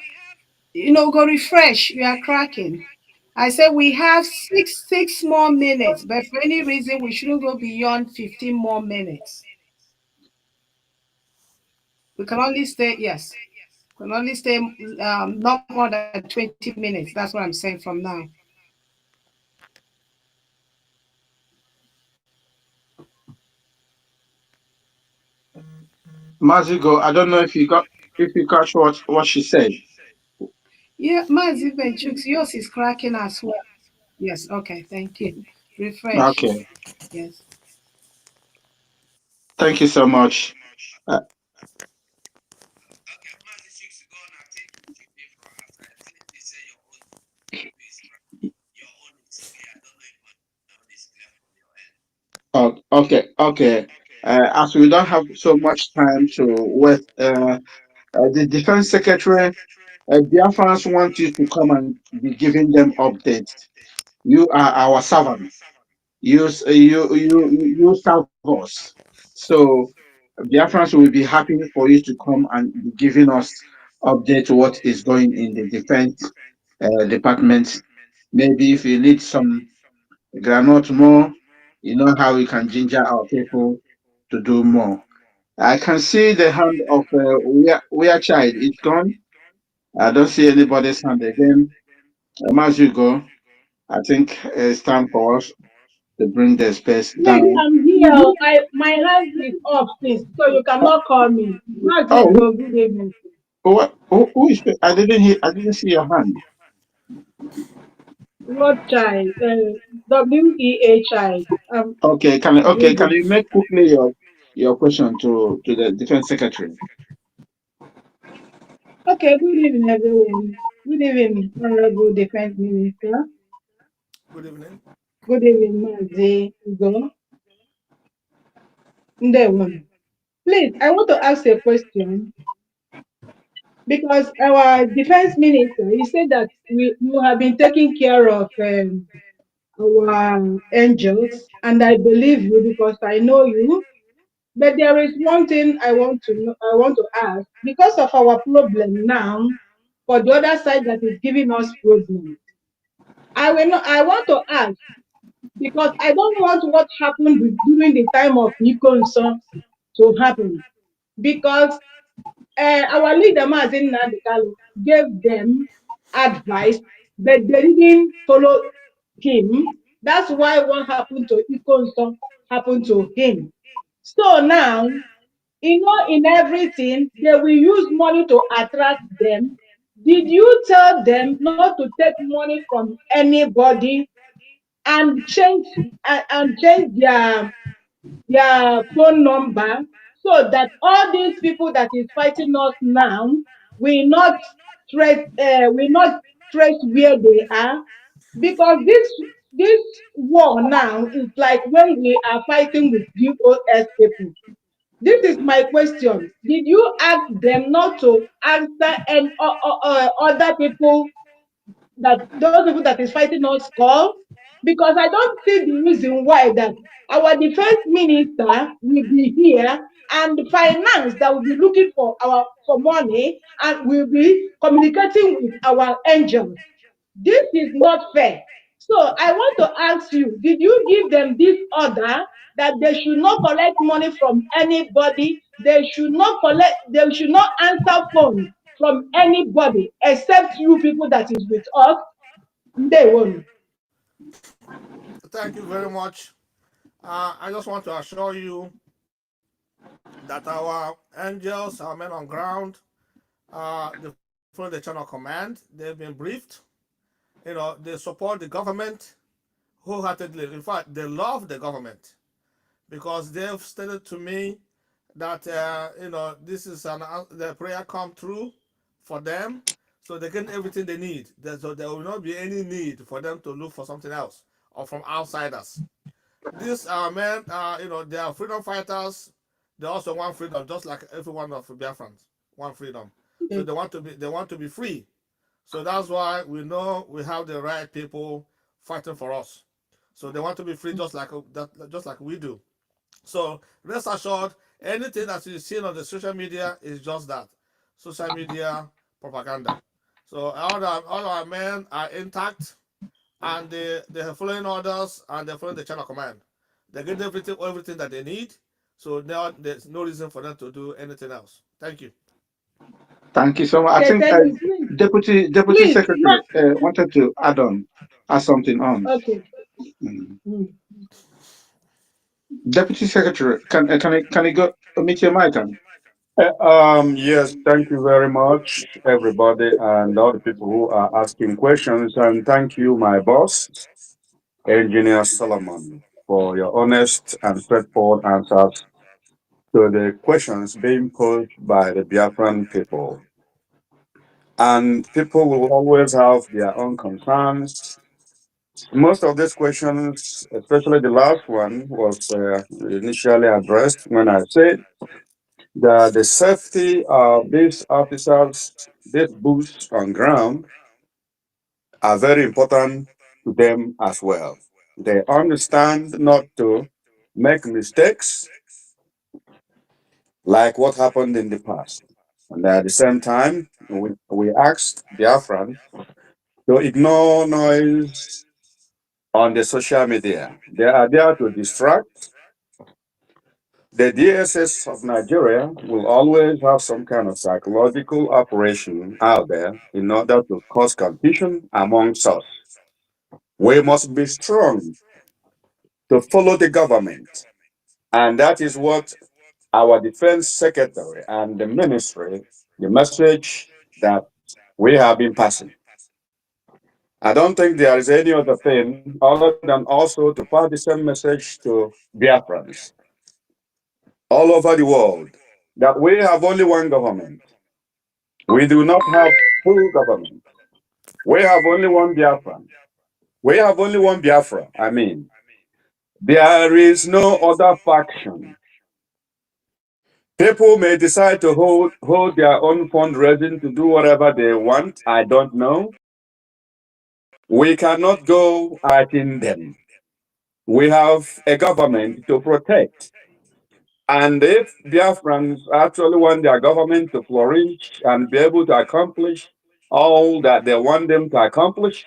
go refresh. You are cracking. I said we have six more minutes, but for any reason we shouldn't go beyond 15 more minutes. We can only stay, yes, we can only stay not more than 20 minutes. That's what I'm saying from now. Mazigo, I don't know if you catch what she said. Yeah, Mazi Benchuk, yours is cracking as well. Yes, okay, thank you. Refresh. Okay, Yes. thank you so much. Uh, Okay, Mazi Chicks, go on. I think we should pay for us. I think they say your own is your own is clear. I don't know if my own is clear from your end. okay. As we don't have so much time to wait, the Defense Secretary, Biafrans want you to come and be giving them updates. You are our servant. You serve us. So Biafrans will be happy for you to come and be giving us update what is going in the defense department. Maybe if you need some granite more, you know how we can ginger our people to do more. I can see the hand of we are child. It's gone. I don't see anybody's hand again. As you go, I think it's time for us to bring the space Lady, down. I'm here. My hand is up since, so you cannot call me. Oh, Go, good evening. who is? I didn't see your hand. What child? WEH. Okay, can Good. you make quickly your question to the defense secretary? Okay, good evening, everyone. Good evening, Honorable Defense Minister. Good evening. Good evening, Mazi Ugo. Ndewo. Please, I want to ask a question because our defense minister, he said that you have been taking care of our angels, and I believe you because I know you. But there is one thing I want to know, I want to ask because of our problem now, for the other side that is giving us problem. I will not. I want to ask because I don't want what happened during the time of Nikonson to happen because our leader Mazin Nandikalu gave them advice, but they didn't follow him. That's why what happened to Ikonson happened to him. So now in everything, they will use money to attract them. Did you tell them not to take money from anybody and change their phone number so that all these people that is fighting us now will not trace where they are? Because this war now is like when we are fighting with DOS people. This is my question. Did you ask them not to answer and other people, that those people that is fighting us call? Because I don't see the reason why that our defense minister will be here and the finance that will be looking for money and will be communicating with our angels. This is not fair. So I want to ask you, did you give them this order that they should not collect money from anybody? They should not answer phone from anybody except you people that is with us. They won't. Thank you very much. I just want to assure you that our angels, our men on ground, they follow the chain of command. They've been briefed. They support the government wholeheartedly. In fact, they love the government because they've stated to me that this is the prayer come true for them, so they get everything they need. So there will not be any need for them to look for something else or from outsiders. These men, they are freedom fighters. They also want freedom, just like every one of Biafrans want freedom. So they want to be free. So that's why we know we have the right people fighting for us. So they want to be free, just like we do. So rest assured, anything that you see on the social media is just that, social media propaganda. So all our men are intact, and they are following orders, and they're following the chain of command. They get everything that they need. So now there's no reason for them to do anything else. Thank you. Thank you so much. I Okay, think thank you. Please, Deputy please, Secretary wanted to add something on. okay. Mm. Mm. Deputy Secretary, can I go meet your mic? Yes, thank you very much, everybody, and all the people who are asking questions. And thank you, my boss, Engineer Solomon, for your honest and straightforward answers to the questions being posed by the Biafran people. And people will always have their own concerns. Most of these questions, especially the last one, was initially addressed when I said that the safety of these officers, these boots on ground, are very important to them as well. They understand not to make mistakes like what happened in the past. And at the same time, we asked Biafran to ignore noise on the social media. They are there to distract. The DSS of Nigeria will always have some kind of psychological operation out there in order to cause confusion amongst us. We must be strong to follow the government. And that is what our defense secretary and the ministry, the message that we have been passing. I don't think there is any other thing other than also to pass the same message to Biafrans all over the world that we have only one government. We do not have full government. We have only one Biafran. We have only one Biafra. I mean, there is no other faction. People may decide to hold their own fundraising to do whatever they want. I don't know. We cannot go fighting them. We have a government to protect. And if Biafrans actually want their government to flourish and be able to accomplish all that they want them to accomplish,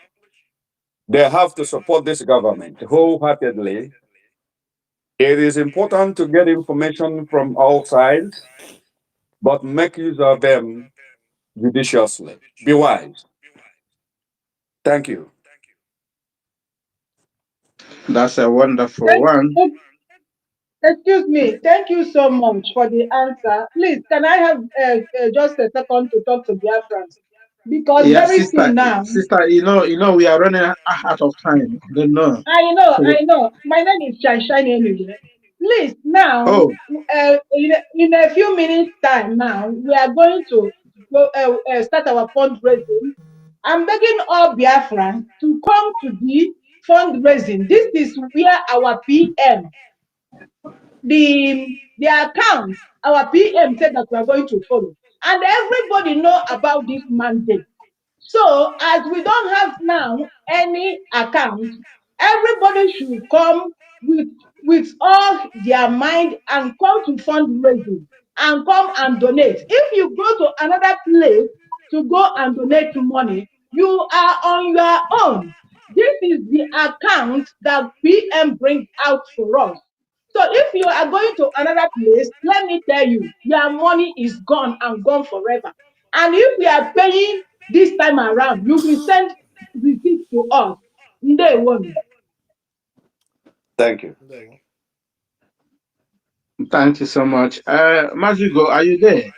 they have to support this government wholeheartedly. It is important to get information from all sides, but make use of them judiciously. Be wise. Thank you. That's a wonderful Thank, one. Excuse me. Thank you so much for the answer. Please, can I have just a second to talk to Biafrans? Because Yeah, very sister, soon now, sister, we are running out of time. I don't know. So, I know. My name is Shine anyway. Please, now, oh, in a few minutes' time now, we are going to go, start our fundraising. I'm begging all Biafrans to come to the fundraising. This is where our PM, the account, our PM said that we are going to follow. And everybody know about this mandate. So as we don't have now any account, everybody should come with all their mind and come to fundraising and come and donate. If you go to another place to go and donate money, you are on your own. This is the account that PM brings out for us. So if you are going to another place, let me tell you, your money is gone and gone forever. And if we are paying this time around, you will send receipt to us. They won't. Thank you. There you go. thank you so much. Mazigo, are you there? Yeah,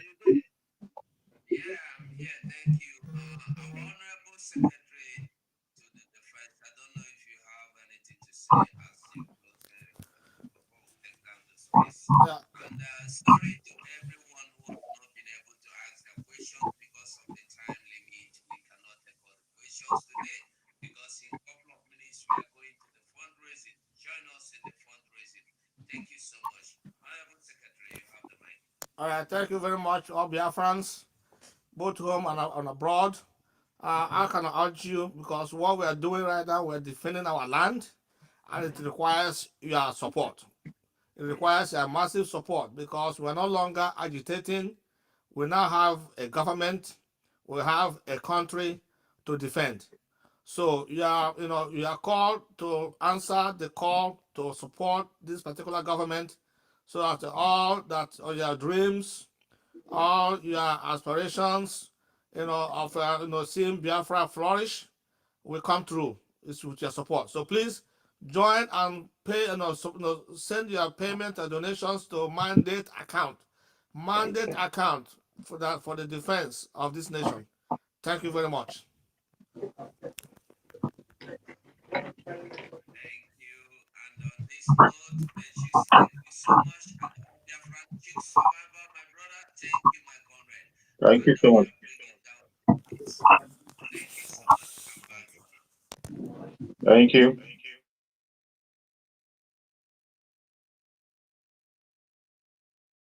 I'm here. Thank you. Our Honorable Secretary to the Defense, I don't know if you have anything to say as you close before we take down the space. Yeah. And sorry to everyone who have not been able to ask their questions because of the time limit. We cannot take all the questions today because in a couple of minutes we are going to the fundraising. Join us in the fundraising. Thank you so much. Honorable Secretary, you have the mic. All right. Thank you very much, all Biafrans, both home and abroad. I can urge you because what we are doing right now, we're defending our land, and it requires your support. It requires a massive support because we're no longer agitating. We now have a government. We have a country to defend. So you are called to answer the call to support this particular government, so that all your dreams, all your aspirations, of seeing Biafra flourish, will come through. It's with your support. So please join and pay. Send your payment and donations to mandate account for the defense of this nation. Thank you very much. Thank you. And on this note, Benchis, thank you so much. And all their Chief Survivor, my brother, thank you, my comrade. Thank And you so we much. are bringing down the gates. Thank you so much. I'm back. Thank you.